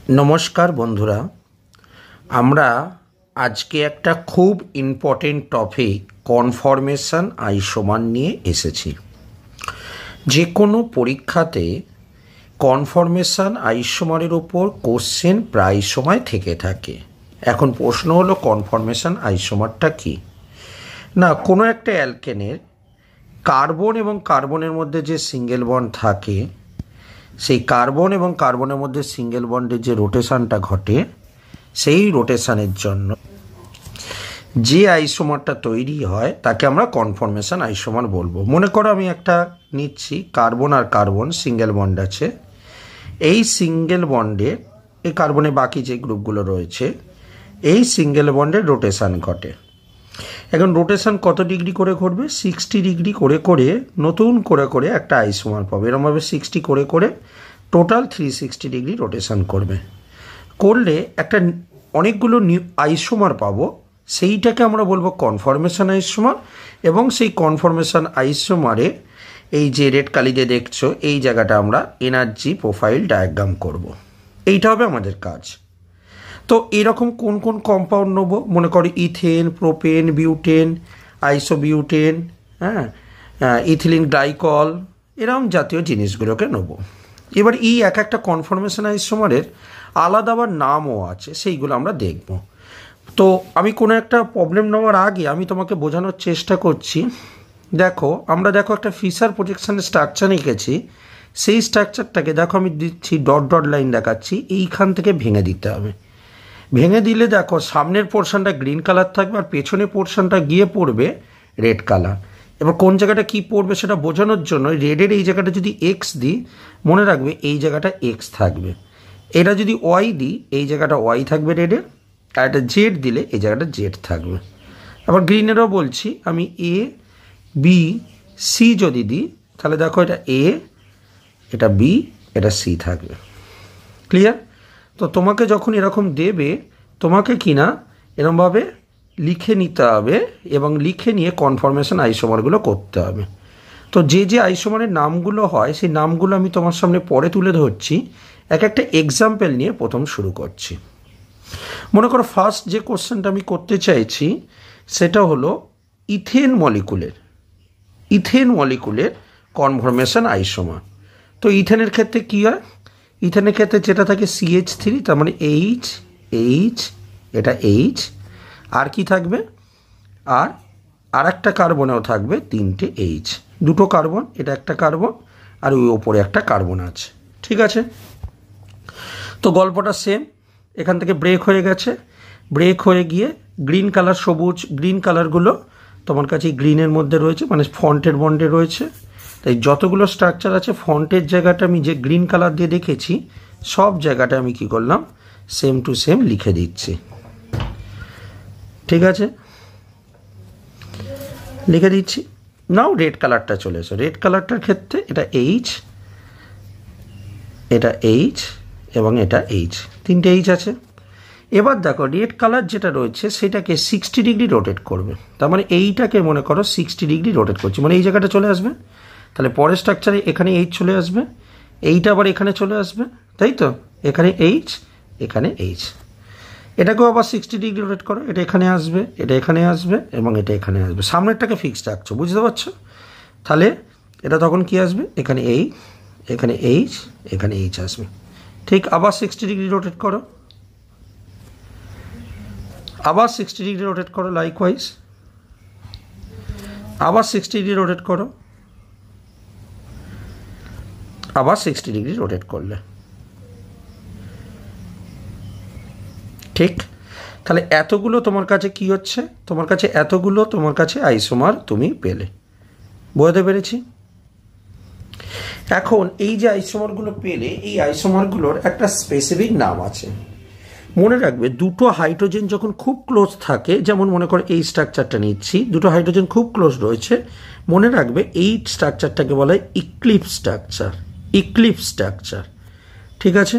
নমস্কার বন্ধুরা, আমরা আজকে একটা খুব ইম্পর্টেন্ট টপিক কনফরমেশন আইসোমার নিয়ে এসেছি। যে কোনো পরীক্ষাতে কনফরমেশন আইসোমারের ওপর কোশ্চেন প্রায় সময় থেকে থাকে। এখন প্রশ্ন হলো কনফরমেশন আইসোমারটা কি? না, কোনো একটা অ্যালকেনের কার্বন এবং কার্বনের মধ্যে যে সিঙ্গেল বন্ড থাকে, সেই কার্বন এবং কার্বনের মধ্যে সিঙ্গেল বন্ডের যে রোটেশনটা ঘটে, সেই রোটেশনের জন্য যে আইসোমারটা তৈরি হয় তাকে আমরা কনফরমেশন আইসোমার বলবো। মনে করো আমি একটা নিচ্ছি, কার্বন আর কার্বন সিঙ্গেল বন্ড আছে, এই সিঙ্গেল বন্ডে এই কার্বনে বাকি যে গ্রুপগুলো রয়েছে, এই সিঙ্গেল বন্ডের রোটেশন ঘটে। এখন রোটেশন কত ডিগ্রি করে ঘটবে? 60 ডিগ্রি করে করে নতুন করে একটা আইসোমার পাবে। এরকমভাবে 60 করে টোটাল 360 ডিগ্রি রোটেশন করবে। করলে একটা অনেকগুলো আইসোমার পাবো, সেইটাকে আমরা বলবো কনফরমেশন আইসোমার। এবং সেই কনফরমেশন আইসোমারে এই যে রেড কালিতে দেখছো, এই জায়গাটা আমরা এনার্জি প্রোফাইল ডায়াগ্রাম করব। এইটা হবে আমাদের কাজ। তো এরকম কোন কোন কম্পাউন্ড নেব? মনে করি ethane, propane, butane, isobutane, ethylene glycol, এরকম জাতীয় জিনিসগুলোকে নেব। এবার এই এক একটা কনফরমেশন আইসোমারের আলাদা আবার নামও আছে, সেইগুলো আমরা দেখব। তো আমি কোনো একটা প্রবলেম নেওয়ার আগে আমি তোমাকে বোঝানোর চেষ্টা করছি। দেখো, আমরা একটা ফিশার প্রজেকশনের স্ট্রাকচার এঁকেছি। সেই স্ট্রাকচারটাকে দেখো আমি দিচ্ছি ডট ডট লাইন দেখাচ্ছি, এইখান থেকে ভেঙে দিতে হবে। ভেঙে দিলে দেখো সামনের পোর্শনটা গ্রিন কালার থাকবে আর পেছনের পোর্শনটা গিয়ে পড়বে রেড কালার। এবার কোন জায়গাটা কি পড়বে সেটা বোঝানোর জন্য রেডের এই জায়গাটা যদি এক্স দিই, মনে রাখবে এই জায়গাটা এক্স থাকবে। এটা যদি ওয়াই দিই, এই জায়গাটা ওয়াই থাকবে রেডের, আর একটা জেড দিলে এই জায়গাটা জেড থাকবে। আবার গ্রিনেরও বলছি, আমি এ বি সি যদি দিই, তাহলে দেখো এটা এ, এটা বি, এটা সি থাকবে। ক্লিয়ার? তো তোমাকে যখন এরকম দেবে, তোমাকে কিনা এরকমভাবে লিখে নিতে হবে এবং লিখে নিয়ে কনফরমেশন আইসোমারগুলো করতে হবে। তো যে যে আইসোমারের নামগুলো হয়, সেই নামগুলো আমি তোমার সামনে পরে তুলে ধরছি। একটা এক্সাম্পল নিয়ে প্রথম শুরু করছি। মনে করো ফার্স্ট যে কোশ্চেনটা আমি করতে চাইছি সেটা হলো ইথেন মলিকুলের কনফরমেশন আইসোমার। তো ইথেনের ক্ষেত্রে কী হয়? ইথেনের ক্ষেত্রে যেটা থাকে CH3, তার মানে এইচ, এটা এইচ, আর কি থাকবে? আর একটা কার্বনেও থাকবে 3টে এইচ, 2টো কার্বন, এটা একটা কার্বন, আর ওই ওপরে একটা কার্বন আছে। ঠিক আছে? তো গল্পটা সেম। এখান থেকে ব্রেক হয়ে গেছে, ব্রেক হয়ে গিয়ে গ্রিন কালার, সবুজ গ্রিন কালারগুলো তোমার কাছে গ্রিনের মধ্যে রয়েছে, মানে ফন্টের বন্ডে রয়েছে। তাই যতগুলো স্ট্রাকচার আছে, ফন্টের জায়গাটা আমি যে গ্রিন কালার দিয়ে দেখেছি, সব জায়গাটা আমি কি করলাম, সেম টু সেম লিখে দিচ্ছি। ঠিক আছে, লিখে দিচ্ছি। নাও রেড কালারটা চলে এসো। রেড কালারটার ক্ষেত্রে এটা এইচ, এটা এইচ এবং এটা এইচ, 3টে এইচ আছে। এবার দেখো রেড কালার যেটা রয়েছে সেটাকে 60 ডিগ্রি রোটেট করবে। তার মানে এইটাকে মনে করো 60 ডিগ্রি রোটেট করছি, মানে এই জায়গাটা চলে আসবে। তাহলে পরের স্ট্রাকচারে এখানে এইচ চলে আসবে, এইটা আবার এখানে চলে আসবে, তাই তো? এখানে এইচ, এখানে এইচ। এটাকেও আবার 60 ডিগ্রি রোটেট করো, এটা এখানে আসবে, এটা এখানে আসবে এবং এটা এখানে আসবে। সামনেরটাকে ফিক্সড রাখছো, বুঝতে পারছো? তাহলে এটা তখন কি আসবে? এখানে এখানে এইচ, এখানে এইচ আসবে। ঠিক আবার 60 ডিগ্রি রোটেট করো, আবার 60 ডিগ্রি রোটেট করো, লাইকওয়াইজ আবার 60 ডিগ্রি রোটেট করো, আবার 60 ডিগ্রি রোটেট করলে। ঠিক? তাহলে এতগুলো তোমার কাছে কি হচ্ছে? তোমার কাছে আইসোমার তুমি পেলে। বুঝতে পেরেছি? এখন এই যে আইসোমারগুলো পেলে, এই আইসোমারগুলোর একটা স্পেসিফিক নাম আছে। মনে রাখবে, দুটো হাইড্রোজেন যখন খুব ক্লোজ থাকে, যেমন মনে করো এই স্ট্রাকচারটা নিচ্ছি, দুটো হাইড্রোজেন খুব ক্লোজ রয়েছে, মনে রাখবে এই স্ট্রাকচারটাকে বলা হয় ইক্লিপ্স স্ট্রাকচার। ঠিক আছে?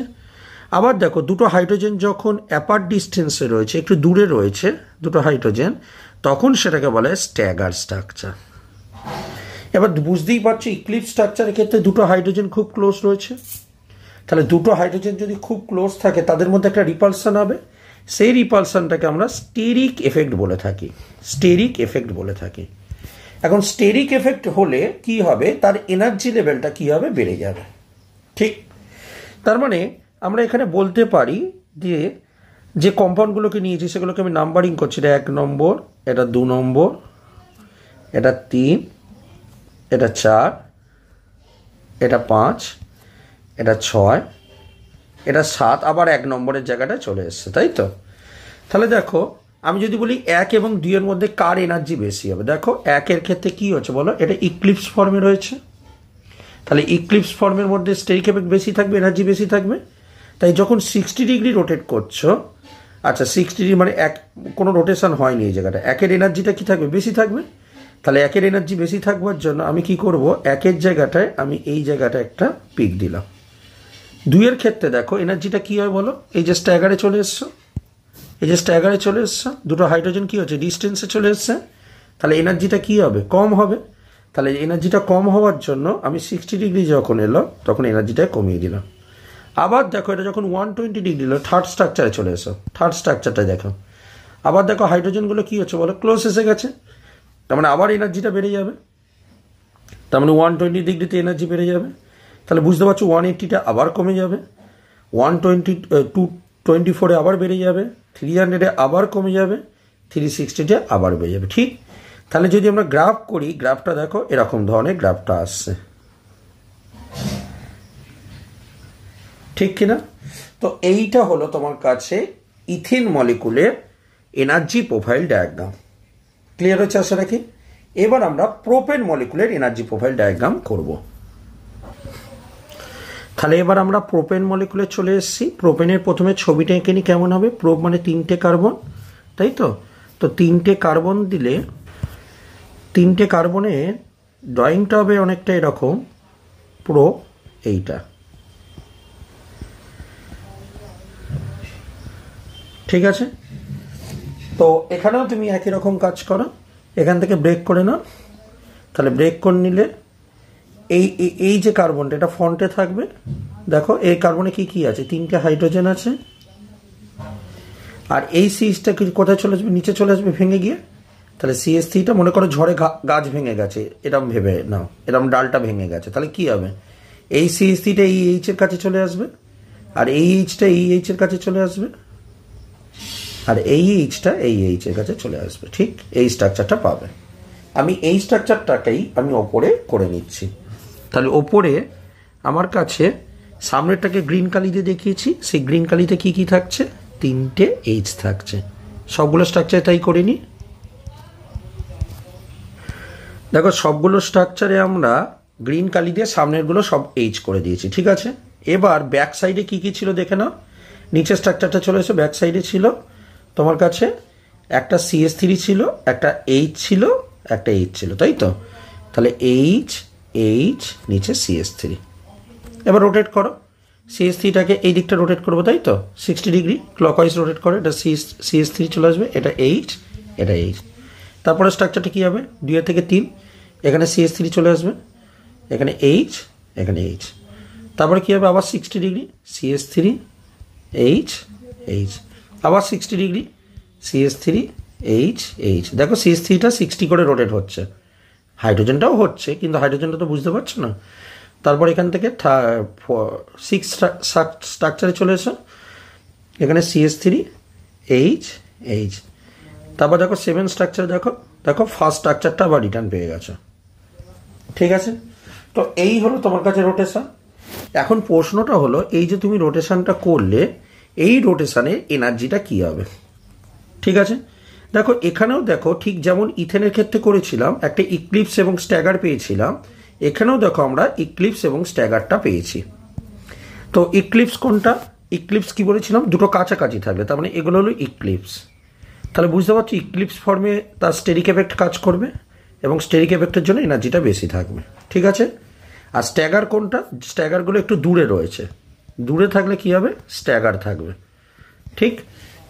আবার দেখো, দুটো হাইড্রোজেন যখন অ্যাপার্ট ডিস্টেন্সে রয়েছে, একটু দূরে রয়েছে দুটো হাইড্রোজেন, তখন সেটাকে বলা হয় স্ট্যাগার স্ট্রাকচার। এবার বুঝতেই পারছো, ইক্লিপ্স স্ট্রাকচারের ক্ষেত্রে দুটো হাইড্রোজেন খুব ক্লোজ রয়েছে, তাহলে দুটো হাইড্রোজেন যদি খুব ক্লোজ থাকে তাদের মধ্যে একটা রিপালশন হবে, সেই রিপালশনটাকে আমরা স্টেরিক এফেক্ট বলে থাকি, স্টেরিক এফেক্ট বলে থাকি। এখন স্টেরিক এফেক্ট হলে কি হবে, তার এনার্জি লেভেলটা কি হবে, বেড়ে যাবে। ঠিক, তার মানে আমরা এখানে বলতে পারি যে কম্পাউন্ডগুলোকে নিয়েছি সেগুলোকে আমি নাম্বারিং করছি, এটা 1 নম্বর, এটা 2 নম্বর, এটা 3, এটা 4, এটা 5, এটা 6, এটা 7, আবার 1 নম্বরের জায়গাটায় চলে এসছে, তাই তো? তাহলে দেখো আমি যদি বলি 1 এবং 2 এর মধ্যে কার এনার্জি বেশি হবে, দেখো 1 এর ক্ষেত্রে কি হচ্ছে বলো, এটা ইক্লিপস ফর্মে রয়েছে, তাহলে ইক্লিপস ফর্মের মধ্যে স্টেরিক এফেক্ট বেশি থাকবে, এনার্জি বেশি থাকবে। তাই যখন 60 ডিগ্রি রোটেট করছো, আচ্ছা 60 ডিগ্রি মানে কোনো রোটেশন হয়নি এই জায়গাটা, 1 এর এনার্জিটা কি থাকবে, বেশি থাকবে। তাহলে 1 এর এনার্জি বেশি থাকবার জন্য আমি কি করব, 1 এর জায়গাটায় আমি এই জায়গাটা একটা পিক দিলাম। 2 এর ক্ষেত্রে দেখো এনার্জিটা কি হয় বলো, এই যে স্ট্যাগারে চলে এসছো, এই যে স্ট্যাগারে চলে এসছো, দুটো হাইড্রোজেন কি হচ্ছে, ডিস্টেন্সে চলে এসছে, তাহলে এনার্জিটা কি হবে, কম হবে। তাহলে এনার্জিটা কম হওয়ার জন্য আমি 60 ডিগ্রি যখন এলো তখন এনার্জিটা কমিয়ে দিলাম। আবার দেখো এটা যখন 120 ডিগ্রি এলো, থার্ড স্ট্রাকচারে চলে এসো, থার্ড স্ট্রাকচারটা দেখো, আবার দেখো হাইড্রোজেনগুলো কি হচ্ছে বলো, ক্লোজ এসে গেছে, তার মানে আবার এনার্জিটা বেড়ে যাবে, তার মানে 120 ডিগ্রিতে এনার্জি বেড়ে যাবে। তাহলে বুঝতে পারছো 180টা আবার কমে যাবে, 224-এ আবার বেড়ে যাবে, 300-এ আবার কমে যাবে, 360-তে আবার বেড়ে যাবে। ঠিক, তাহলে যদি আমরা গ্রাফ করি, গ্রাফটা দেখো এরকম ধরনের গ্রাফটা আসছে, ঠিক কিনা? তো এইটা হলো তোমার কাছে ইথেন মলিকুলের এনার্জি প্রোফাইল ডায়াগ্রাম। ক্লিয়ার হচ্ছে আশা রাখি? এবার আমরা প্রোপেন মলিকুলের এনার্জি প্রোফাইল ডায়াগ্রাম করব। তাহলে এবার আমরা প্রোপেন মলিকুলে চলে এসেছি। প্রোপেনের প্রথমে ছবিটা এঁকে নি, কেমন হবে, প্রোপ মানে 3টে কার্বন, তাই তো? তো 3টে কার্বন দিলে 3টে কার্বনের ড্রয়িংটা হবে অনেকটা এরকম, প্রোপ এইটা, ঠিক আছে? তো এখানেও তুমি একই রকম কাজ করো, এখান থেকে ব্রেক করে নাও। তাহলে ব্রেক করে নিলে এই যে কার্বনটা এটা ফ্রন্টে থাকবে, দেখো এই কার্বনে কি কি আছে, 3টে হাইড্রোজেন আছে, আর এই সিএসটা কোথায় চলে আসবে, নিচে চলে আসবে ভেঙে গিয়ে। তাহলে CH3টা মনে করো ঝড়ে গাছ ভেঙে গেছে, এরম ভেবে নাও, এরম ডালটা ভেঙে গেছে, তাহলে কি হবে, এই CH3টা এই এইচ এর কাছে চলে আসবে, আর এই এইচটা এই এইচ এর কাছে চলে আসবে, আর এই এইচটা এই এইচ এর কাছে চলে আসবে। ঠিক, এই স্ট্রাকচারটা পাবে। আমি এই স্ট্রাকচারটাকেই আমি ওপরে করে নিচ্ছি। তাহলে ওপরে আমার কাছে সামনেরটাকে গ্রিন কালি দিয়ে দেখিয়েছি, সেই গ্রিন কালিতে কি কি থাকছে, 3টে এইচ থাকছে। সবগুলো স্ট্রাকচারে তাই করে নিই। দেখো সবগুলো স্ট্রাকচারে আমরা গ্রিন কালি দিয়ে সামনেরগুলো সব এইচ করে দিয়েছি, ঠিক আছে? এবার ব্যাক সাইডে কি কি ছিল দেখে নাও। নিচের স্ট্রাকচারটা চলে এসে ব্যাক সাইডে ছিল তোমার কাছে একটা CH3 ছিল, একটা এইচ ছিল, একটা এইচ ছিল, তাই তো? তাহলে এইচ এইচ নিচে CH3। এবার রোটেট করো, CH3টাকে এই দিকটা রোটেট করবো, তাই তো? 60 ডিগ্রি ক্লকওয়াইজ রোটেট করে, এটা CH3 চলে আসবে, এটা এইচ, এটা এইচ। তারপরে স্ট্রাকচারটা কী হবে, 2 থেকে 3, এখানে CH3 চলে আসবে, এখানে এইচ, এখানে এইচ। তারপরে কী হবে, আবার 60 ডিগ্রি CH3 এইচ এইচ, আবার 60 ডিগ্রি CH3 এইচ এইচ। দেখো CH3টা 60 করে রোটেট হচ্ছে, হাইড্রোজেনটাও হচ্ছে, কিন্তু হাইড্রোজেনটা তো বুঝতে পারছো না। তারপর এখান থেকে 6 স্ট্রাকচারে চলে এসো, এখানে CH3 এইচ এইচ। তারপর দেখো 7 স্ট্রাকচারে দেখো, দেখো ফার্স্ট স্ট্রাকচারটা আবার রিটার্ন পেয়ে গেছো, ঠিক আছে? তো এই হলো তোমার কাছে রোটেশন। এখন প্রশ্নটা হলো, এই যে তুমি রোটেশনটা করলে, এই রোটেশনের এনার্জিটা কী হবে, ঠিক আছে? দেখো এখানেও দেখো ঠিক যেমন ইথেনের ক্ষেত্রে করেছিলাম, একটা ইক্লিপস এবং স্ট্যাগার পেয়েছিলাম, এখানেও দেখো আমরা ইক্লিপস এবং স্ট্যাগারটা পেয়েছি। তো ইক্লিপস কোনটা, ইক্লিপস কি বলেছিলাম, দুটো কাছাকাছি থাকবে, তার মানে এগুলো হলো ইক্লিপস। তাহলে বুঝতে পারছি ইক্লিপস ফর্মে তার স্টেরিক এফেক্ট কাজ করবে এবং স্টেরিক এফেক্টের জন্য এনার্জিটা বেশি থাকবে, ঠিক আছে? আর স্ট্যাগার কোনটা, স্ট্যাগারগুলো একটু দূরে রয়েছে, দূরে থাকলে কি হবে, স্ট্যাগার থাকবে, ঠিক?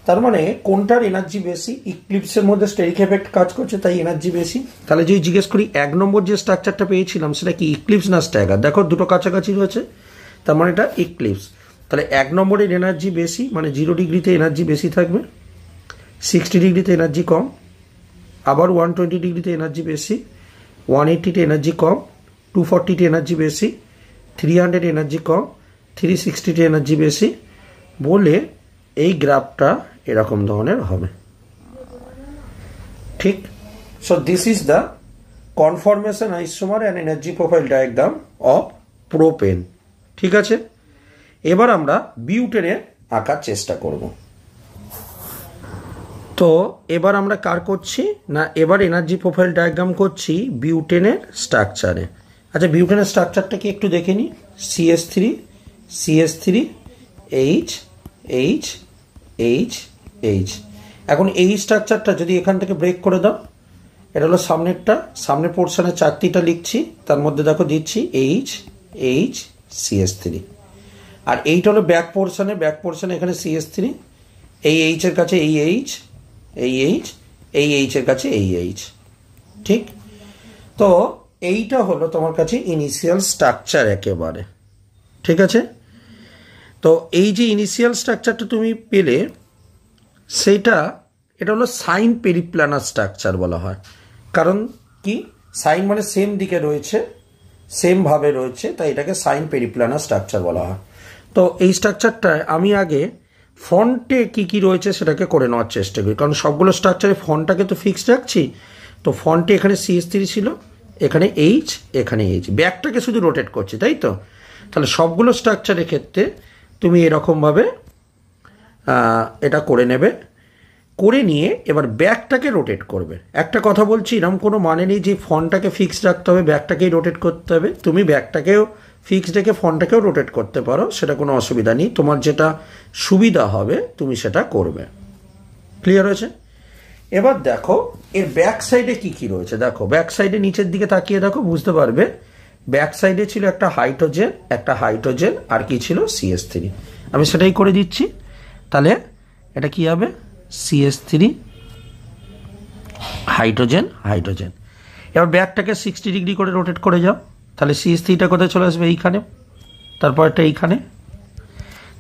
তার মানে কোনটার এনার্জি বেশি, ইক্লিপসের মধ্যে স্টেরিক এফেক্ট কাজ করছে তাই এনার্জি বেশি। তাহলে যদি জিজ্ঞেস করি 1 নম্বর যে স্ট্রাকচারটা পেয়েছিলাম সেটা কি ইক্লিপস না স্ট্যাগার, দেখো দুটো কাছাকাছি রয়েছে, তার মানে এটা ইক্লিপস। তাহলে 1 নম্বরের এনার্জি বেশি, মানে 0 ডিগ্রিতে এনার্জি বেশি থাকবে, 60 ডিগ্রিতে এনার্জি কম, আবার 120 ডিগ্রিতে এনার্জি বেশি, 180তে এনার্জি কম, 240তে এনার্জি বেশি, 300 এনার্জি কম, 360তে এনার্জি বেশি, বলে এই গ্রাফটা এরকম ধরনের হবে। ঠিক? So this is the conformation isomer and energy profile diagram of propane. ঠিক আছে, এবার আমরা বিউটেনে আঁকার চেষ্টা করব। তো এবার আমরা কার করছি না, এবার এনার্জি প্রোফাইল ডায়াগ্রাম করছি বিউটেনের স্ট্রাকচারে। আচ্ছা, বিউটেনের স্ট্রাকচারটা কি একটু দেখে নিই। CH3 CH3 H H H H। এখন এই স্ট্রাকচারটা যদি এখান থেকে ব্রেক করে দাও, এটা হলো সামনেরটা, সামনের পোর্শনে 4টা লিখছি, তার মধ্যে দেখো দিচ্ছি H H CH3, আর এইটা হলো ব্যাক পোর্শনে এখানে CH3, এই H এর কাছে এই H, এই H, এই H এর কাছে এই H। ঠিক? তো এইটা হলো তোমার কাছে ইনিশিয়াল স্ট্রাকচার একেবারে। ঠিক আছে, তো এই যে ইনিশিয়াল স্ট্রাকচারটা তুমি পেলে, সেইটা এটা হলো সাইন পেরিপ্লানার স্ট্রাকচার বলা হয়। কারণ কি, সাইন মানে সেম দিকে রয়েছে, সেম ভাবে রয়েছে, তাই এটাকে সাইন পেরিপ্লানার স্ট্রাকচার বলা হয়। তো এই স্ট্রাকচারটায় আমি আগে ফ্রন্টে কি কি রয়েছে সেটাকে করে নেওয়ার চেষ্টা করি, কারণ সবগুলো স্ট্রাকচারে ফ্রন্টটাকে তো ফিক্সড রাখছি। তো ফ্রন্টে এখানে CH3 ছিল, এখানে H, এখানে H, ব্যাকটাকে শুধু রোটেট করছি, তাই তো? তাহলে সবগুলো স্ট্রাকচারের ক্ষেত্রে তুমি এরকমভাবে এটা করে নেবে, করে নিয়ে এবার ব্যাকটাকে রোটেট করবে। একটা কথা বলছি, এরকম কোনো মানে নেই যে ফ্রন্টটাকে ফিক্সড রাখতে হবে, ব্যাকটাকেই রোটেট করতে হবে। তুমি ব্যাকটাকেও ফিক্সড রেখে ফ্রন্টটাকেও রোটেট করতে পারো, সেটা কোনো অসুবিধা নেই। তোমার যেটা সুবিধা হবে তুমি সেটা করবে। ক্লিয়ার হয়েছে? এবার দেখো এর ব্যাক সাইডে কি কি রয়েছে। দেখো ব্যাক সাইডে নিচের দিকে তাকিয়ে দেখো, বুঝতে পারবে ব্যাক সাইডে ছিল একটা হাইড্রোজেন, আর কি ছিল CH3। আমি সেটাই করে দিচ্ছি। তাহলে এটা কি হবে, CH3 হাইড্রোজেন। এবার ব্যাকটাকে 60 ডিগ্রি করে রোটেট করে যাও, তাহলে CH3টা কোথায় চলে আসবে, এইখানে, তারপর একটা এইখানে,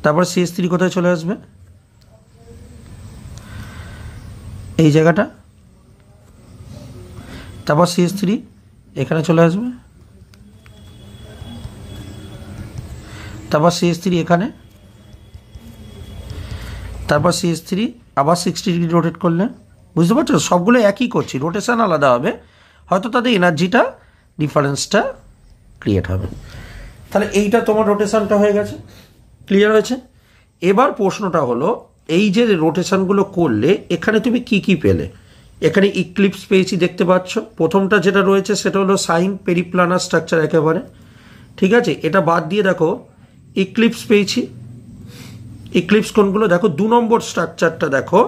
তারপর CH3 কোথায় চলে আসবে, এই জায়গাটা, তারপর CH3 এখানে চলে আসবে, তারপর CH3 এখানে, তারপর CH3 আবার 60 ডিগ্রি রোটেট করলে। বুঝতে পারছো, সবগুলো একই করছি, রোটেশন আলাদা হবে, হয়তো তাদের এনার্জিটা ডিফারেন্সটা ক্রিয়েট হবে। তাহলে এইটা তোমার রোটেশনটা হয়ে গেছে। ক্লিয়ার হয়েছে? এবার প্রশ্নটা হলো, এই যে রোটেশনগুলো করলে এখানে তুমি কি কি পেলে। এখানে ইক্লিপস পেয়েছি, দেখতে পাচ্ছ। প্রথমটা যেটা রয়েছে সেটা হলো সাইন পেরিপ্লানার স্ট্রাকচার একেবারে। ঠিক আছে, এটা বাদ দিয়ে দেখো ইক্লিপস পেয়েছি। ইক্লিপস কোনগুলো দেখো, 2 নম্বর স্ট্রাকচারটা দেখো,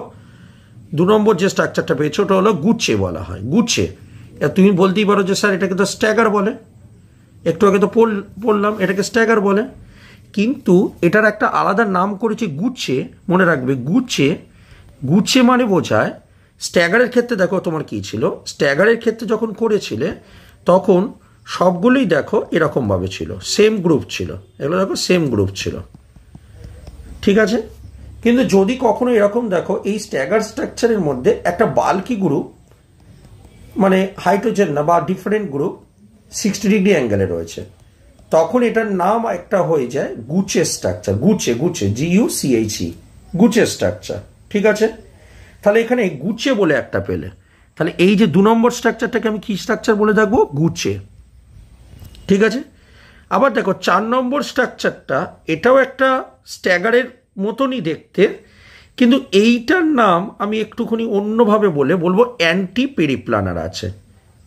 2 নম্বর যে স্ট্রাকচারটা পেয়েছো ওটা হলো গুচ্ছে বলা হয়, গুচ্ছে। তুমি বলতেই পারো যে স্যার এটাকে তো স্ট্যাগার বলে, একটু আগে তো পড়লাম এটাকে স্ট্যাগার বলে, কিন্তু এটার একটা আলাদা নাম করেছে গুচ্ছে। মনে রাখবে গুচ্ছে মানে বোঝায়, স্ট্যাগারের ক্ষেত্রে দেখো তোমার কি ছিল, স্ট্যাগারের ক্ষেত্রে যখন করেছিলে তখন সবগুলোই দেখো এরকমভাবে ছিল, সেম গ্রুপ ছিল, এগুলো দেখো সেম গ্রুপ ছিল। ঠিক আছে, কিন্তু যদি কখনো এরকম দেখো এই স্ট্যাগার স্ট্রাকচারের মধ্যে একটা বাল্কি গ্রুপ, মানে হাইড্রোজেন না বা ডিফারেন্ট গ্রুপ 60 ডিগ্রি অ্যাঙ্গেলে রয়েছে, তখন এটার নাম একটা হয়ে যায় gauche structure. Gauche GUCHE, gauche structure. ঠিক আছে, তাহলে এখানে গুচে বলে একটা পেলে, তাহলে এই যে 2 নম্বর স্ট্রাকচারটাকে আমি কি স্ট্রাকচার বলে থাকবো, গুচে। ঠিক আছে, আবার দেখো 4 নম্বর স্ট্রাকচারটা, এটাও একটা স্ট্যাগারের মতনই দেখতে, কিন্তু এইটার নাম আমি একটুখানি অন্যভাবে বলবো অ্যান্টি পেরিপ্লানার আছে।